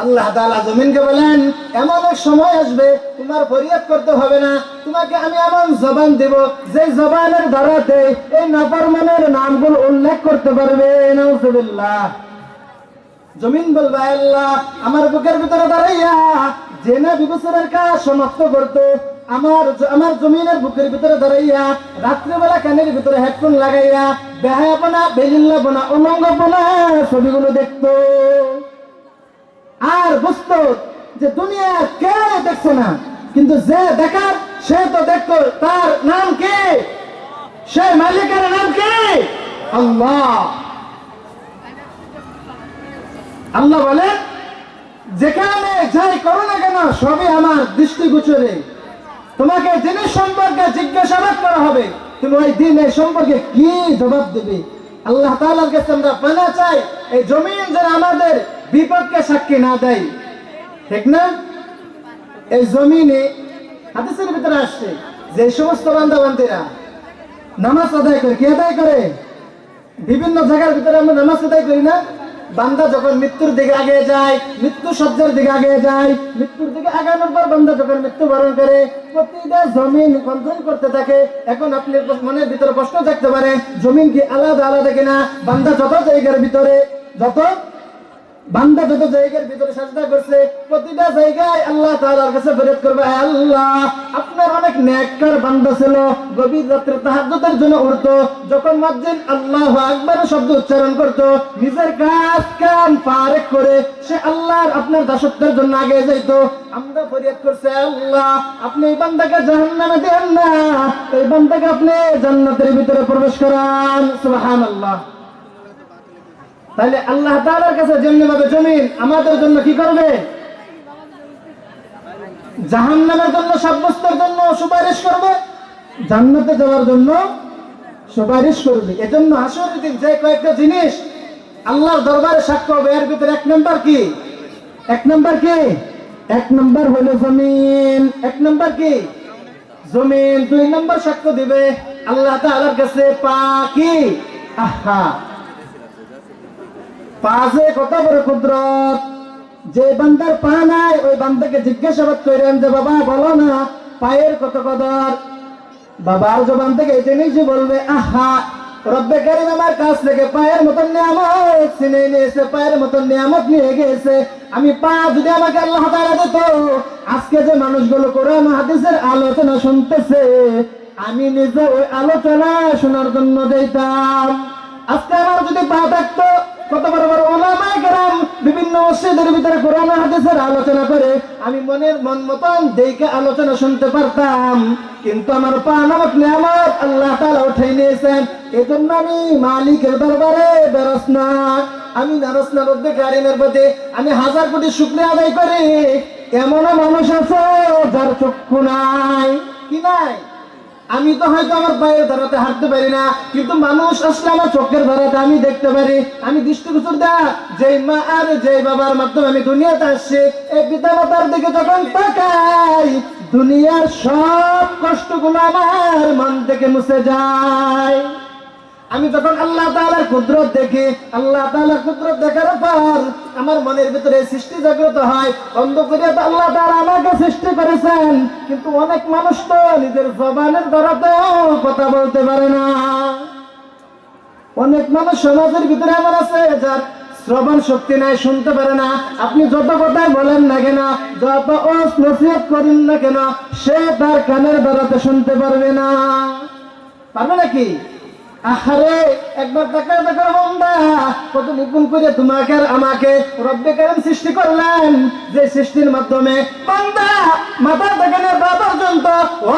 আল্লাহ তাআলা জমিনকে বলেন, এমন এক সময় আসবে তোমার ফরিয়াদ করতে হবে না, তোমাকে আমি এমন জবান দেব যে জবানের দ্বারাতে এই নাফরমানের নামগুলো উল্লেখ করতে পারবে। নাউজুবিল্লাহ। জমিন বলবে, আল্লাহ, আমার বুকের ভিতরে দাঁড়াইয়া জেনা বিবেচনার কাজ সমাপ্ত করতো, আমার জমিনের বুকের ভিতরে দাঁড়াইয়া রাত্রিবেলা কানের ভিতরে হেডফোন লাগাইয়া বেহায়াপনা, বেলিল্লাপনা, উলঙ্গপনা ছবিগুলো দেখতো। আর বুঝতো যে দুনিয়া কেউ দেখছে না, কিন্তু যে দেখার সে তো দেখতো। তার নাম কি? সে মালিকের নাম কি? আল্লাহ। আল্লাহ বলে, যেখানে যাই করো না কেন সবই আমার দৃষ্টিগোচরে। তোমাকে জিনিস সম্পর্কে জিজ্ঞাসাবাদ করা হবে, তুমি ওই দিন এই সম্পর্কে কি জবাব দেবে? আল্লাহ তাআলার কাছে আমরা পানা চাই, এই জমিন যেন আমাদের বিপক্ষে সাক্ষী না দেয়, ঠিক না? এই জমিনে হাদিসের ভিতরে আসছে যে সমস্ত বান্দা-বান্দীরা নামাজ আদায় করে, কি আদায় করে? বিভিন্ন জায়গার ভিতরে আমরা নামাজ আদায় করি না? বান্দা যখন মৃত্যুর দিকে আগে যায়, মৃত্যু সজ্জার দিকে আগে যায়, মৃত্যুর দিকে আগানোর পর বান্দা যখন মৃত্যুবরণ করে, প্রতিটা জমিন কন্ট্রোল করতে থাকে। এখন আপনি মনের ভিতরে প্রশ্ন থাকতে পারে, জমিন কি আলাদা আলাদা কিনা? বান্দা যত জায়গার ভিতরে সাজদা করছে, প্রতিটা জায়গায় আল্লাহ তাআলার কাছে ফরিয়াদ করবে, আল্লাহ, আপনার অনেক নেককার বান্দা ছিল, গভীর রাত্রে তাহাজ্জুদের জন্য উঠতো, যখন মুয়াজ্জিন আল্লাহু আকবার শব্দ উচ্চারণ করত, নিজের কাম ফারেক করে সে আল্লাহর আপনার দাসত্বের জন্য আগে যাইতো। আমরা ফরিয়াদ করছি, আল্লাহ, আপনি এই বান্দাকে জাহান্নামে দেন না, এই বান্দাকে আপনি জান্নাতের ভিতরে প্রবেশ করান। সুবহানাল্লাহ। তাহলে আল্লাহ তাআলার কাছে যেমনিভাবে জমিন আমাদের জন্য কি করবে? জাহান্নামের জন্য সাব্যস্তের জন্য সুপারিশ করবে, জান্নাতে যাওয়ার জন্য সুপারিশ করবে। এজন্য হাসরের দিন যে কয়েকটা জিনিস আল্লাহর দরবারে সাক্ষ্য হবে, এর ভিতরে এক নাম্বার কি? এক নাম্বার হলো জমিন। এক নাম্বার কি? জমিন 2 নম্বর সাক্ষ্য দিবে আল্লাহ তাআলার কাছে। পা কি? আহা, পা যে কত বড় কুদরত। যে বান্দার পা নাই ওই বান্দাকে জিজ্ঞাসাবাদ করেন যে বাবা বলো না পায়ের কত কদর। বাবার জবান থেকে এই জিনিসই বলবে আহা, রব্বে কারীম আমার কাছ থেকে পায়ের মতন নিয়ামত ছিনিয়ে নিয়েছে, পায়ের মতন নিয়ামত নিয়ে গেছে। আমি পা যদি আমাকে আল্লাহ তাআলা দিত, আজকে যে মানুষগুলো কোরআন হাদিসের আলোচনা শুনতেছে আমি নিজে ওই আলোচনা শোনার জন্য যাইতাম। আজকে আমার যদি পা থাকতো, কত বড় বড় উলামায়ে কেরাম বিভিন্ন মসজিদের ভিতরে কোরআন হাদিসের আলোচনা করে আমি মন মতন দেখে আলোচনা শুনতে পারতাম। কিন্তু আমার পা নামক নিয়ামত আল্লাহ তাআলা উঠাই নিয়েছেন। এজন্য আমি মালিকের দরবারে বেরস না, আমি নারস না রব্বে কারীমের প্রতি আমি 1000 কোটি শুকরিয়া আদায় করি। এমনও মানুষ আছে যার চক্ষু নাই। কি নাই? আমি তো হয়তো আমার পায়ের ধারাতে হাঁটতে পারি না, কিন্তু মানুষ আসলে আমার চোখের ধারাতে আমি দেখতে পারি। আমি দৃষ্টিগোচর দেয়া যেই মা আর যেই বাবার মাধ্যমে আমি দুনিয়াতে আসছি, এই পিতা মাতার দিকে যখন তাকাই দুনিয়ার সব কষ্টগুলো আমার মন থেকে মুছে যায়। আমি যখন আল্লাহ তাআলার কুদরত দেখি, আল্লাহ তাআলার কুদরত দেখার পর আমার মনের ভিতরে সৃষ্টি জাগ্রত হয়। অন্ধ করে তো আল্লাহ তাআলা আমাকে সৃষ্টি করেছেন, কিন্তু অনেক মানুষ তো নিজের জবানের দ্বারাতেও কথা বলতে পারে না। অনেক মানুষ সমাজের ভিতরে এমন আছে যার শ্রবণ শক্তি নাই, শুনতে পারে না। আপনি যত কথাই বলেন না কেন, যত নসিহত করেন না কেন, সে তার কানের দ্বারাতে শুনতে পারবে না। পারবে নাকি? আহারে, একবার তাকায় দেখো বান্দা, কত নিপুণ করে তোমাকে আর আমাকে রব্বে কারীম সৃষ্টি করলেন। যে সৃষ্টির মাধ্যমে বান্দা মাথা থেকে পা পর্যন্ত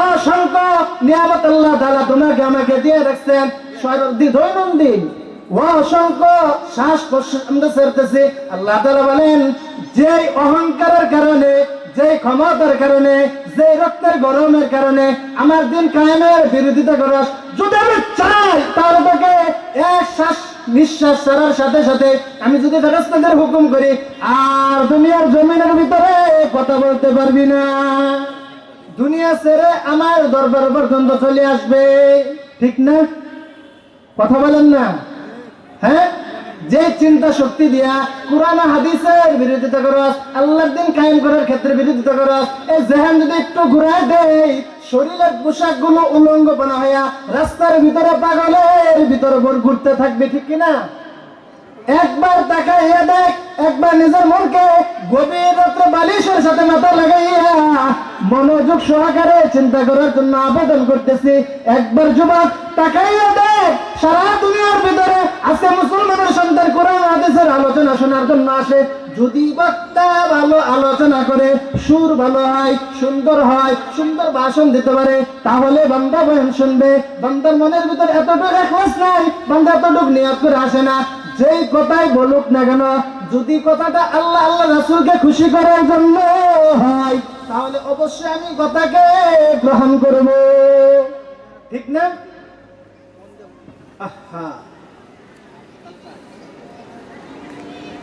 অসংখ্য নিয়ামত আল্লাহ তাআলা তোমাকে আমাকে দিয়ে রাখছেন। দৈনন্দিন অসংখ্য শ্বাস প্রশ্বাস আমরা ছাড়তেছি। আল্লাহ তাআলা বলেন যে অহংকারের কারণে, যে ক্ষমতার কারণে, যে রক্তের গরমের কারণে আমার দিন কায়েমের বিরোধিতা করস, যদি আমি চাই তাহলে তোকে এক শ্বাস নিঃশ্বাস ছাড়ার সাথে সাথে আমি যদি ফেরেশতাদের হুকুম করি আর দুনিয়ার জমিনের ভিতরে কথা বলতে পারবি না। দুনিয়া ছেড়ে আমার দরবার পর্যন্ত চলে আসবে। ঠিক না? কথা বলেন না? হ্যাঁ, যে চিন্তা শক্তি দিয়া কুরআন হাদিসের বিরোধিতা করস, আল্লাহর দিন কায়েম করার ক্ষেত্রে বিরোধিতা করস, এই জেহান যদি একটু ঘুরায় দেই, শরীরের পোশাক গুলো উলঙ্গপনা হইয়া রাস্তার ভিতরে পাগলের ভিতরে ঘুরতে থাকবে। ঠিক কিনা? একবার তাকাইয়া দেখ, একবার নিজের মনকে গভীর রাত্রে বালিশের সাথে মাথা লাগাইয়া মনোযোগ সহকারে চিন্তা করার জন্য আবেদন করতেছি। একবার যুবক তাকাইয়া দেখ, সারা দুনিয়ার ভিতরে আজকে মুসলমানের সন্তান কোরআন হাদিসের আলোচনা শোনার জন্য আসে। যদি বক্তা ভালো আলোচনা করে, সুর ভালো হয়, সুন্দর হয়, সুন্দর ভাষণ দিতে পারে, তাহলে বান্দা বয়ান শুনবে। বান্দার মনের ভিতরে এতটুকু ইখলাস নাই, বান্দা এতটুকু নিয়ত করে আসে না। যেই কথাই বলুক না কেন, যদি কথাটা আল্লাহ আল্লাহ রাসূলকে খুশি করার জন্য হয়, তাহলে অবশ্যই আমি কথাকে গ্রহণ করব। ঠিক না? আহা,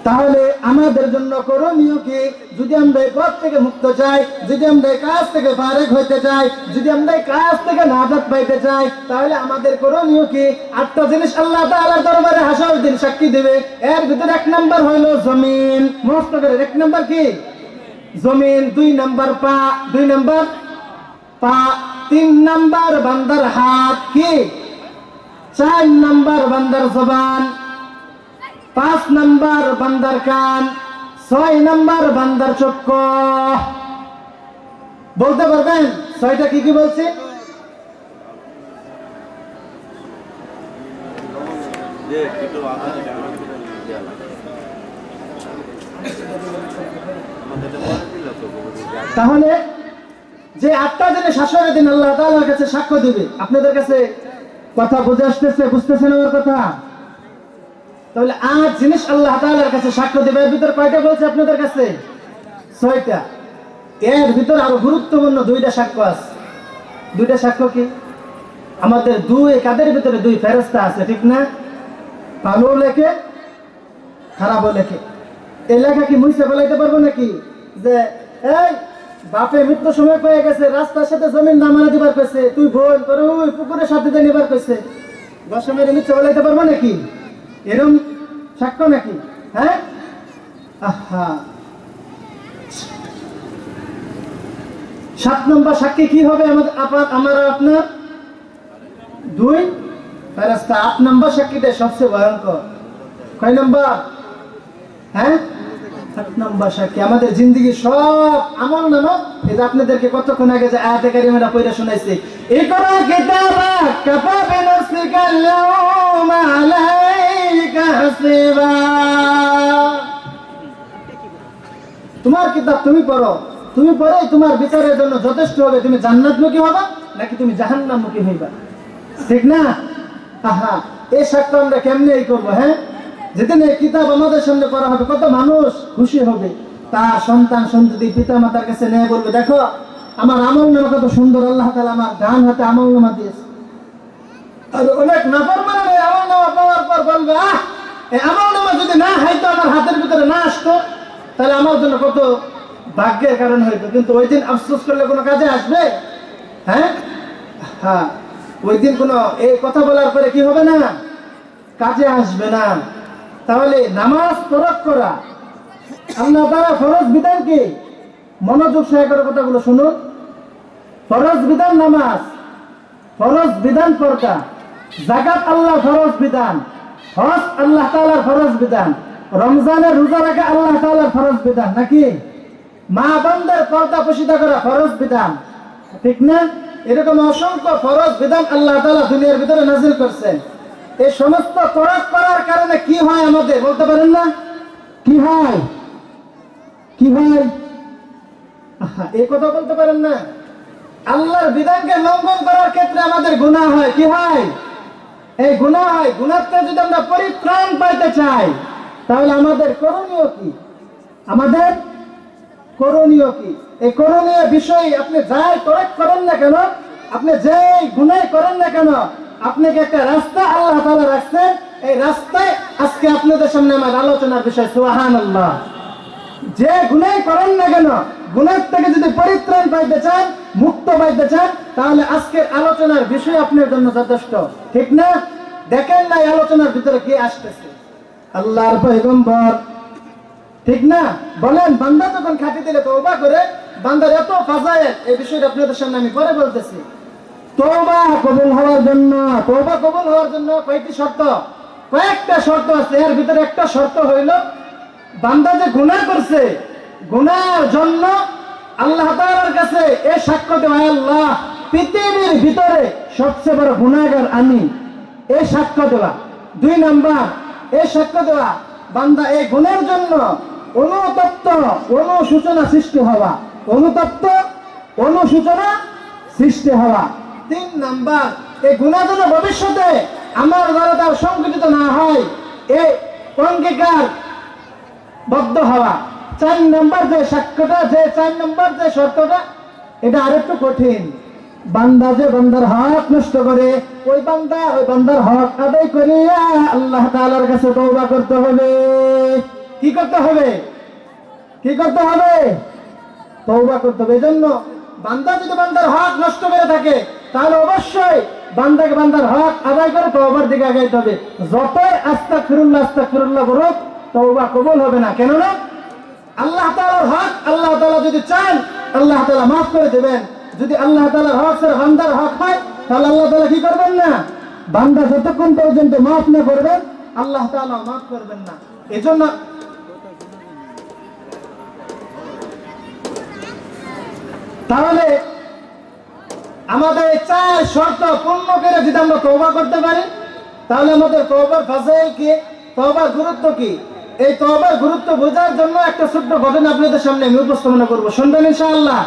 তাহলে আমাদের জন্য করণীয় কি? যদি আমরা এই পথ থেকে মুক্ত চাই, যদি আমরা এই কাজ থেকে ফারেক হইতে চাই, যদি আমরা এই কাজ থেকে নাজাত পাইতে চাই, তাহলে আমাদের করণীয় কি? 8টা জিনিস আল্লাহ তাআলার দরবারে হাসর দিন সাক্ষী দিবে। এর ভিতরে 1 নাম্বার হইল জমিন। মস্ত করে 1 নাম্বার কি? জমিন। 2 নাম্বার পা। 2 নাম্বার পা। 3 নাম্বার বান্দার হাত। কি? 4 নাম্বার বান্দার জবান। 5 নাম্বার বান্দার কান। 6 নাম্বার বান্দার চক্ষু। বলতে পারবেন 6টা কি কি বলছি? তাহলে যে 8টা জিনিস হাসরের দিন আল্লাহ তাআলার কাছে সাক্ষ্য দিবে, আপনাদের কাছে কথা বুঝে আসতেছে? বুঝতেছেন আমার কথা? তাহলে 8 জিনিস আল্লাহ তাআলার কাছে সাক্ষ্য দেবে। এর ভিতর কয়টা বলছে আপনাদের কাছে? 6টা। এর ভিতর আরো গুরুত্বপূর্ণ 2টা সাক্ষ্য আছে। 2টা সাক্ষ্য কি? আমাদের কাদের ভিতরে 2 ফেরেশতা আছে। ঠিক না? ভালো লেখে, খারাপও লেখে। এই লেখা কি মুছে ফেলাইতে পারবো নাকি? যে এই বাপে মৃত্যু সময় পেয়ে গেছে, রাস্তার সাথে জমিন নামানা দিবার কইছে, তুই বোন তোর ওই পুকুরের সাথে দিয়ে নিবার কইছে, দশা মেরে মিথ্যা বলাইতে পারবো নাকি? এরম সাক্ষ্য নাকি? হ্যাঁ, আহা। 7 নম্বর সাক্ষী কি হবে আমার আপনার? 2 ফেরেশতা। 8 নম্বর সাক্ষীটা সবচেয়ে ভয়ঙ্কর। কয় নম্বর? হ্যাঁ, 8 নম্বর সাক্ষী আমাদের জিন্দেগি সব আমল নামা। এই যে আপনাদেরকে কতক্ষণ আগে যে আয়াতে কারিমাটা পড়ে শোনাইছি, ইকরা কিতাবাক কাফা বিনাফসিকা আল-ইয়াওমা আলাইকা হাসিবা। তোমার কিতাব তুমি পড়ো, তুমি পড়ে তোমার বিচারের জন্য যথেষ্ট হবে। তুমি জান্নাতমুখী হবা নাকি তুমি জাহান্নামমুখী হইবা, ঠিক না? আহা, এই সাক্ষ্য আমরা কেমনে করবো? হ্যাঁ, যেদিন এই কিতাব আমাদের সামনে করা হবে, কত মানুষ খুশি হবে, তার সন্তান সন্ততি পিতা মাতার কাছে নিয়ে বলবে, দেখো আমার আমল নামা কত সুন্দর, আল্লাহ তাআলা আমার ডান হাতে আমল নামা দিয়েছে। আর অনেক নাফরমান এই আমল নামা পাওয়ার পর বলবে, এই আমল নামা যদি না হয়তো, আমার হাতের ভিতরে না আসতো, তাহলে আমার জন্য কত ভাগ্যের কারণ হইতো। কিন্তু ওই দিন আফসোস করলে কোনো কাজে আসবে? হ্যাঁ, হ্যাঁ, ওই দিন কোনো এই কথা বলার পরে কি হবে না, কাজে আসবে না। তাহলে নামাজ তরক করা, আল্লাহ তাআলা ফরজ বিধান কি? মনোযোগ সহকারে কথাগুলো শুনুন। ফরজ বিধান নামাজ, ফরজ বিধান পর্দা, যাকাত আল্লাহ ফরজ বিধান, হজ আল্লাহ তাআলার ফরজ বিধান, রমজানের রোজা রাখা আল্লাহ তাআলার ফরজ বিধান, নাকি? মা বোনদের পর্দা পোশিদা করা ফরজ বিধান, ঠিক না? এরকম অসংখ্য ফরজ বিধান আল্লাহ তাআলা দুনিয়ার ভিতরে নাযিল করছেন। এই সমস্ত তরক করার কারণে কি হয় আমাদের বলতে পারেন না? কি হয়? কি হয়? এই কথা বলতে পারেন না? আল্লাহর বিধানকে লঙ্ঘন করার ক্ষেত্রে আমাদের গুনাহ হয়। কি হয়? এই গুনাহ হয়। গুনাহ থেকে যদি আমরা পরিত্রাণ পাইতে চাই, তাহলে আমাদের করণীয় কি? আমাদের করণীয় কি? এই করণীয় বিষয় আপনি যাই তরক করেন না কেন, আপনি যেই গুনাহ করেন না কেন, আপনাকে একটা রাস্তা আল্লাহ তাআলা রাখছেন। এই রাস্তায় আজকে আপনাদের সামনে আমার আলোচনার বিষয়। সুবহানাল্লাহ। যে গুনাহ করেন না কেন, গুনাহ থেকে যদি পরিত্রাণ পাইতে চান, মুক্ত পাইতে চান, তাহলে আজকের আলোচনার বিষয় আপনার জন্য যথেষ্ট, ঠিক না? দেখেন না এই আলোচনার ভিতরে কি আসতেছে? আল্লাহর পয়গম্বর, ঠিক না? বলেন, বান্দা যখন খাঁটি দিলে তওবা করে, বান্দার এত ফাজাইল, এই বিষয়টা আপনাদের সামনে আমি পরে বলতেছি। তওবা কবুল হওয়ার জন্য, তওবা কবুল হওয়ার জন্য কয়েকটি শর্ত, কয়েকটা শর্ত আছে। এর ভিতরে একটা শর্ত হইল, বান্দা যে গুনাহ করছে, গুনাহের জন্য আল্লাহ তাআলার কাছে এই সাক্ষ্য দেওয়া, আল্লাহ পৃথিবীর ভিতরে সবচেয়ে বড় গুনাহগার আমি, এই সাক্ষ্য দেওয়া। 2 নাম্বার, এই সাক্ষ্য দেওয়া বান্দা এই গুনাহের জন্য অনুতপ্ত, অনুশোচনা সৃষ্টি হওয়া, অনুতপ্ত, অনুশোচনা সৃষ্টি হওয়া। 3 নাম্বার, এই গুনাহ যেন ভবিষ্যতে আমার দ্বারা তার সংঘটিত না হয়, এই অঙ্গীকার বদ্ধ হওয়া। 4 নাম্বার যে সাক্ষ্যটা, যে 4 নাম্বার যে শর্তটা, এটা আরেকটু কঠিন। বান্দা যে বান্দার হক নষ্ট করে, ওই বান্দার হক আদায় করিয়া আল্লাহ তাআলার কাছে তওবা করতে হবে। কি করতে হবে? কি করতে হবে? তওবা করতে হবে। এজন্য বান্দা যদি বান্দার হক নষ্ট করে থাকে, তাহলে অবশ্যই বান্দাকে বান্দার হক আদায় করে তওবার দিকে আগাইতে হবে। যতই আস্তাগফিরুল্লাহ আস্তাগফিরুল্লাহ বলুক, তওবা কবুল হবে না। কেন না? আল্লাহ তাআলার হক আল্লাহ তাআলা যদি চান, আল্লাহ তাআলা মাফ করে দেবেন। যদি আল্লাহ তাআলার হক স্যার বান্দার হক হয়, তাহলে আল্লাহ তাআলা কি করবেন না? বান্দা যতক্ষণ পর্যন্ত মাফ না করবেন, আল্লাহ তাআলা মাফ করবেন না। এজন্য তাহলে আমাদের 4 শর্ত পূর্ণ করে যদি আমরা তওবা করতে পারি, তাহলে আমাদের তওবার ফাজাইল কি, তওবার গুরুত্ব কি, এই তওবার গুরুত্ব বোঝার জন্য একটা ছোট্ট ঘটনা আপনাদের সামনে আমি উপস্থাপনা করব। শুনবেন ইনশাআল্লাহ?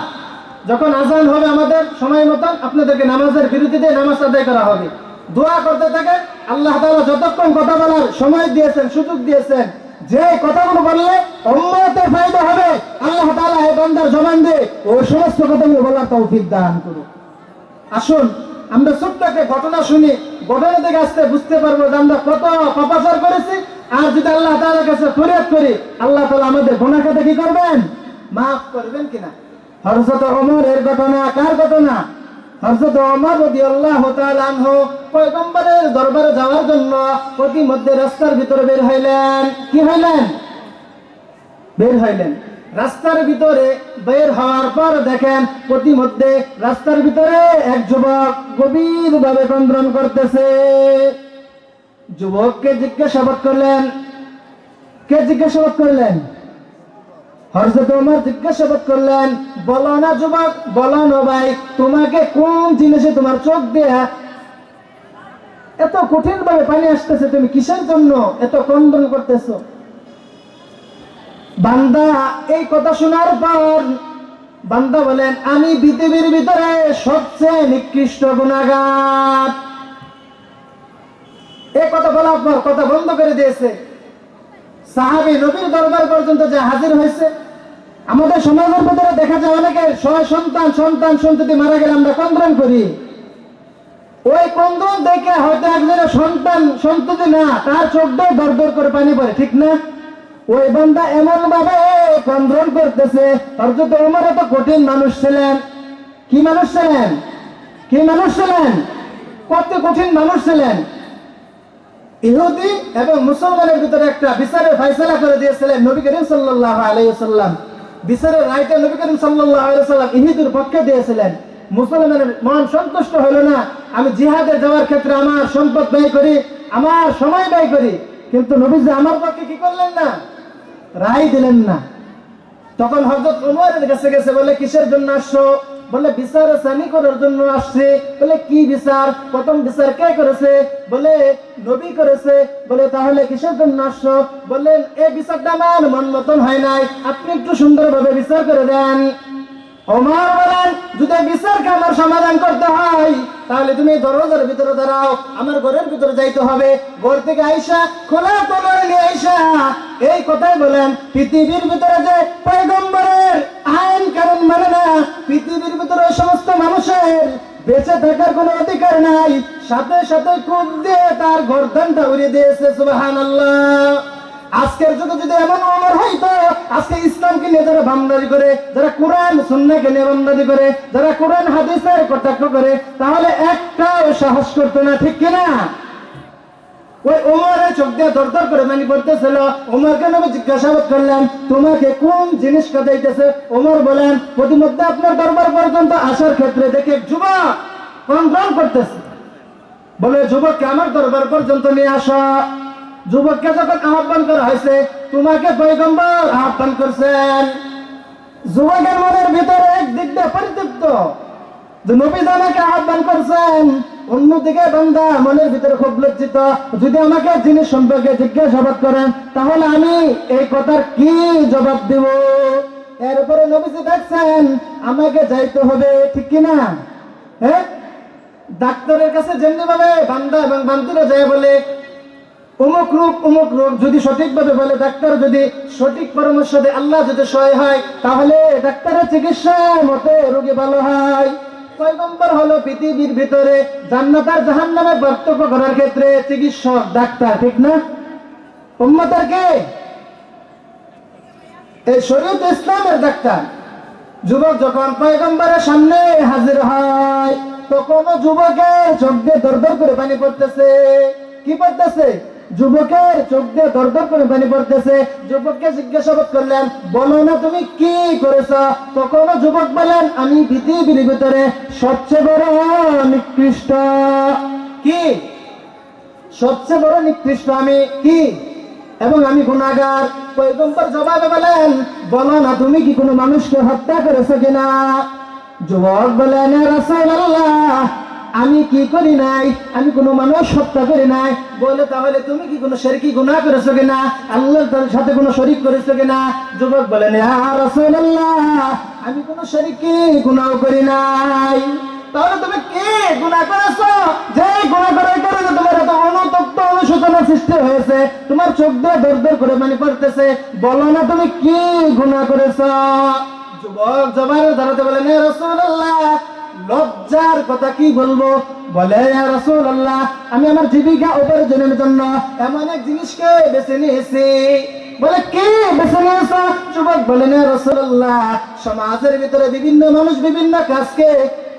যখন আজান হবে আমাদের সময় মতন, আপনাদেরকে নামাজের বিরতিতে নামাজ আদায় করা হবে। দোয়া করতে থাকেন। আল্লাহ তাআলা যতক্ষণ কথা বলার সময় দিয়েছেন, সুযোগ দিয়েছেন, যে কথাগুলো বললে উম্মতের ফায়দা হবে, আল্লাহ তাআলা এই বান্দার জবান দিয়ে ওই সমস্ত কথাগুলো বলার তৌফিক দান করুন। আসুন আমরা ছোট্ট একটা ঘটনা শুনি, ঘটনা থেকে আসতে বুঝতে পারবো যে আমরা কত পাপাচার করেছি। আর যদি আল্লাহ তাআলার কাছে ফরিয়াদ করি, আল্লাহ তাআলা আমাদের গুনাহ খাতা কি করবেন? মাফ করবেন কিনা। হযরত ওমরের ঘটনা। কার ঘটনা? হযরত ওমর রাদিয়াল্লাহু তাআলা আনহু পয়গম্বরের দরবারে যাওয়ার জন্য প্রতিমধ্যে রাস্তার ভিতরে বের হইলেন। কি হইলেন? বের হইলেন। রাস্তার ভিতরে বের হওয়ার পর দেখেন প্রতিমধ্যে রাস্তার ভিতরে এক যুবক গভীরভাবে ক্রন্দন করতেছে। যুবককে জিজ্ঞাসাবাদ করলেন। কে জিজ্ঞাসাবাদ করলেন? হযরত ওমর জিজ্ঞাসাবাদ করলেন, বলো না যুবক, বলো না ভাই, তোমাকে কোন জিনিসে তোমার চোখ দেয়া এত কঠিন ভাবে পানি আসতেছে? তুমি কিসের জন্য এত ক্রন্দন করতেছো? বান্দা এই কথা শোনার পর বান্দা বলেন, আমি পৃথিবীর ভিতরে সবচেয়ে নিকৃষ্ট গুনাহগার। এই কথা বলার পর কথা বন্ধ করে দিয়েছে। সাহাবী নবীর দরবার পর্যন্ত যে হাজির হয়েছে। আমাদের সমাজের ভিতরে দেখা যায় অনেকে সন্তান সন্ততি মারা গেলে আমরা ক্রন্দন করি। ওই ক্রন্দন দেখে হয়তো একজনের সন্তান সন্ততি না, তার চোখ দিয়ে দর দর করে পানি পড়ে, ঠিক না? ওই বান্দা এমন ভাবে ক্রন্দন করতেছে। হযরত ওমর এত কঠিন মানুষ ছিলেন। কি মানুষ ছিলেন? কি মানুষ ছিলেন? কত কঠিন মানুষ ছিলেন। ইহুদি এবং মুসলমানের ভিতরে একটা বিচারের ফয়সালা করে দিয়েছিলেন নবী করিম সাল্লাল্লাহু আলাইহি ওয়াসাল্লাম। বিচারের রায়টা নবী করিম সাল্লাল্লাহু আলাইহি ওয়াসাল্লাম ইহুদির পক্ষে দিয়েছিলেন। মুসলমানের মন সন্তুষ্ট হলো না। আমি জিহাদে যাওয়ার ক্ষেত্রে আমার সম্পদ ব্যয় করি, আমার সময় ব্যয় করি, কিন্তু নবীজি আমার পক্ষে কি করলেন না? রায় দিলেন না। তখন হযরত ওমরের কাছে গেছে, বলে কিসের জন্য আসছো? বলে বিচার সানি করার জন্য আসছে। বলে কি বিচার? প্রথম বিচার কে করেছে? বলে নবী করেছে। বলে তাহলে কিসের জন্য আসছো? বললেন এই বিচারটা আমার মন মতন হয় নাই, আপনি একটু সুন্দরভাবে বিচার করে দেন। ওমর বলেন, যদি বিচারকে আমার সমাধান করতে হয় তাহলে তুমি দরজার ভিতরে দাঁড়াও, আমার ঘরের ভিতরে যাইতে হবে। ঘর থেকে আইসা খোলা তলোয়ার নিয়ে আইসা এই কথাই বলেন, পৃথিবীর ভিতরে যে পয়গম্বরের আইন কানুন মানে না, পৃথিবীর ভিতরে সমস্ত মানুষের বেঁচে থাকার কোনো অধিকার নাই, সাথে সাথে খুব দিয়ে তার গর্দানটা উড়িয়ে দিয়েছে। সুবহানাল্লাহ। আজকের যুগে যদি এমন ওমর হইতো, আজকে ইসলামকে নিয়ে যারা বান্দারি করে, যারা কোরআন সুন্নাহকে নিয়ে বান্দারি করে, যারা কোরআন হাদিসের কটাক্ষ করে, তাহলে একটাও সাহস করতো না, ঠিক কিনা? ওই ওমরের চোখ দিয়ে দরদর করে পানি পড়তেছিল। ওমরকে নবী জিজ্ঞাসাবাদ করলেন, তোমাকে কোন জিনিস কাঁদাইতেছে? ওমর বলেন, প্রতিমধ্যে আপনার দরবার পর্যন্ত আসার ক্ষেত্রে দেখে যুবক ক্রন্দন করতেছে। বলে যুবককে আমার দরবার পর্যন্ত নিয়ে আসো। যুবককে যখন আহ্বান করা হয়েছে, তোমাকে পয়গম্বর আহ্বান করছেন। যুবকের মনের ভিতরে একদিক দিয়ে পরিতৃপ্ত যে নবী আমাকে আহ্বান করছেন, অন্যদিকে বান্দা মনের ভিতরে খুব লজ্জিত, যদি আমাকে জিনিস সম্পর্কে জিজ্ঞাসাবাদ করেন তাহলে আমি এই কথার কি জবাব দিব? এরপরে নবীজি দেখছেন আমাকে যাইতে হবে, ঠিক কিনা? হ্যাঁ, ডাক্তারের কাছে যেমনি ভাবে বান্দা এবং বান্দিরা যায় বলে অমুক রোগ যদি সঠিকভাবে বলে, ডাক্তার যদি সঠিক পরামর্শ দেয়, আল্লাহ যদি সহায় হয়, তাহলে ডাক্তারের চিকিৎসা মতে রোগী ভালো হয়। পয়গম্বর হলো পৃথিবীর ভিতরে জান্নাত আর জাহান্নামের পার্থক্য করার ক্ষেত্রে চিকিৎসক, ডাক্তার, ঠিক না? উম্মতের কে? এই শরীয়ত ইসলামের ডাক্তার। যুবক যখন পয়গম্বরের সামনে হাজির হয়, তখন যুবকের চোখ দিয়ে দরদর করে পানি পড়তেছে। কি পড়তেছে? যুবকের চোখ দিয়ে দরদর করে পানি পড়তেছে। যুবককে জিজ্ঞাসাবাদ করলেন, বলো না তুমি কি করেছ? তখন যুবক বলেন, আমি পৃথিবীর ভিতরে সবচেয়ে বড় নিকৃষ্ট। কি? সবচেয়ে বড় নিকৃষ্ট আমি কি? এবং আমি গুনাহগার। পয়গম্বর জবাবে বলেন, বলো না তুমি কি কোনো মানুষকে হত্যা করেছো কিনা? যুবক বলেন, ইয়া রাসূলুল্লাহ, আমি কি করি নাই, আমি কোনো মানুষ হত্যা করি নাই। বলে তাহলে তুমি কি কোনো শিরকি গুনাহ করেছো কিনা, আল্লাহর সাথে কোনো শরীক করেছো কিনা? যুবক বলেন, ইয়া রাসূলুল্লাহ, আমি কোনো শিরকি গুনাহ করি নাই। তাহলে তুমি কি গুনাহ করেছো? যে গুনাহ করার কারণে তোমার এত অনুতপ্ত অনুশোচনা সৃষ্টি হয়েছে, তোমার চোখ দিয়ে দরদর করে পানি পড়তেছে, বলো না তুমি কি গুনাহ করেছো? যুবক জবাবে দাঁড়াতে বলেন, ইয়া রাসূলুল্লাহ, লজ্জার কথা কি বলবো? বলে, ইয়া রাসূলুল্লাহ, আমি আমার জীবিকা উপার্জনের জন্য এমন এক জিনিসকে বেছে নিয়েছি বলে কি বেছে নিয়েছো? যুবক বলেন ইয়া রাসূলুল্লাহ, সমাজের ভিতরে বিভিন্ন মানুষ বিভিন্ন কাজকে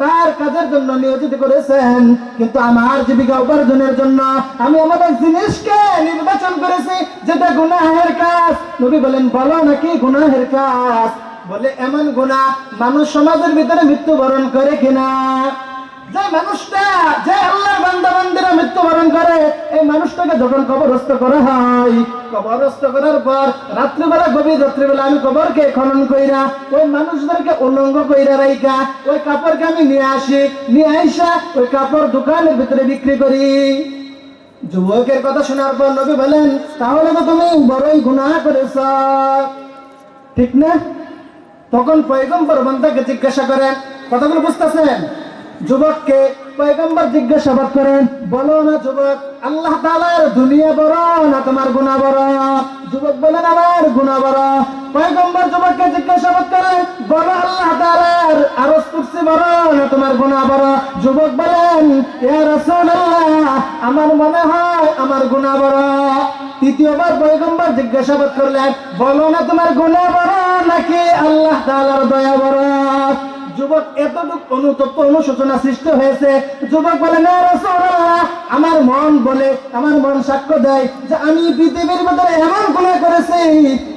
তার কাজের জন্য নিয়োজিত করেছেন, কিন্তু আমার জীবিকা উপার্জনের জন্য আমি আমাদের জিনিসকে নির্বাচন করেছি যেটা গুনাহের কাজ। নবী বলেন বলো নাকি গুনাহের কাজ? বলে এমন গুনাহ মানুষ সমাজের ভিতরে মৃত্যুবরণ করে কিনা। যে মানুষটা, যে আল্লাহর বান্দা বান্দিরা মৃত্যুবরণ করে, এই মানুষটাকে যখন কবরস্থ করা হয়, কবরস্থ করার পর রাত্রিবেলা, গভীর রাত্রিবেলা আমি কবরকে খনন কইরা ওই মানুষদেরকে উলঙ্গ কইরা রাইকা ওই কাপড়কে আমি নিয়ে আসি, নিয়ে আইসা ওই কাপড় দোকানের ভিতরে বিক্রি করি। যুবকের কথা শোনার পর নবী বলেন তাহলে তো তুমি বড়ই গুনাহ করেছ, ঠিক না? তখন পয়গম্বর বান্দাকে জিজ্ঞাসা করেন, কথাগুলো বুঝতেছেন? যুবককে পয়গম্বর জিজ্ঞাসাবাদ করেন, বলো না যুবক, আল্লাহ তাআলার দুনিয়া বড় না তোমার গুনাহ বড়? যুবক বলেন আমার গুনাহ বড়। পয়গম্বর যুবককে জিজ্ঞাসাবাদ করেন, বলো আল্লাহ তাআলার আরশ কুরসি বড় না তোমার গুনাহ বড়? যুবক বলেন ইয়া রাসূলুল্লাহ, আমার মনে হয় আমার গুনাহ বড়। তৃতীয়বার পয়গম্বর জিজ্ঞাসাবাদ করলেন, বলো না তোমার গুনাহ বড় নাকি আল্লাহ তাআলার দয়া বড়? যুবক এতটুকু অনুতপ্ত, অনুশোচনা সৃষ্টি হয়েছে। যুবক বলে না রাসূলুল্লাহ, আমার মন বলে, আমার মন সাক্ষ্য দেয় যে আমি পৃথিবীর ভিতরে এমন গুনাহ করেছি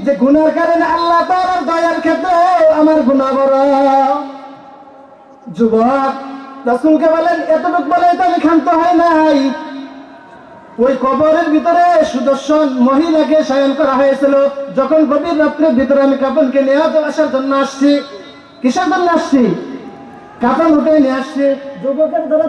যে গুনার কারণে আল্লাহ তাআলার দয়ার ক্ষেত্রে আমার গুনাহ বড়। যুবক রাসূলকে বলেন এতটুকু বলে তো আমি ক্ষান্ত হয় নাই। ওই কবরের ভিতরে সুদর্শন মহিলাকে শয়ন করা হয়েছিল। যখন গভীর রাত্রের ভিতরে আমি কাফনকে নিয়ে আসার জন্য আসছি, কিসের জন্য আসছি? কাফন উঠে নিয়ে আসছি। যুবকের ধরে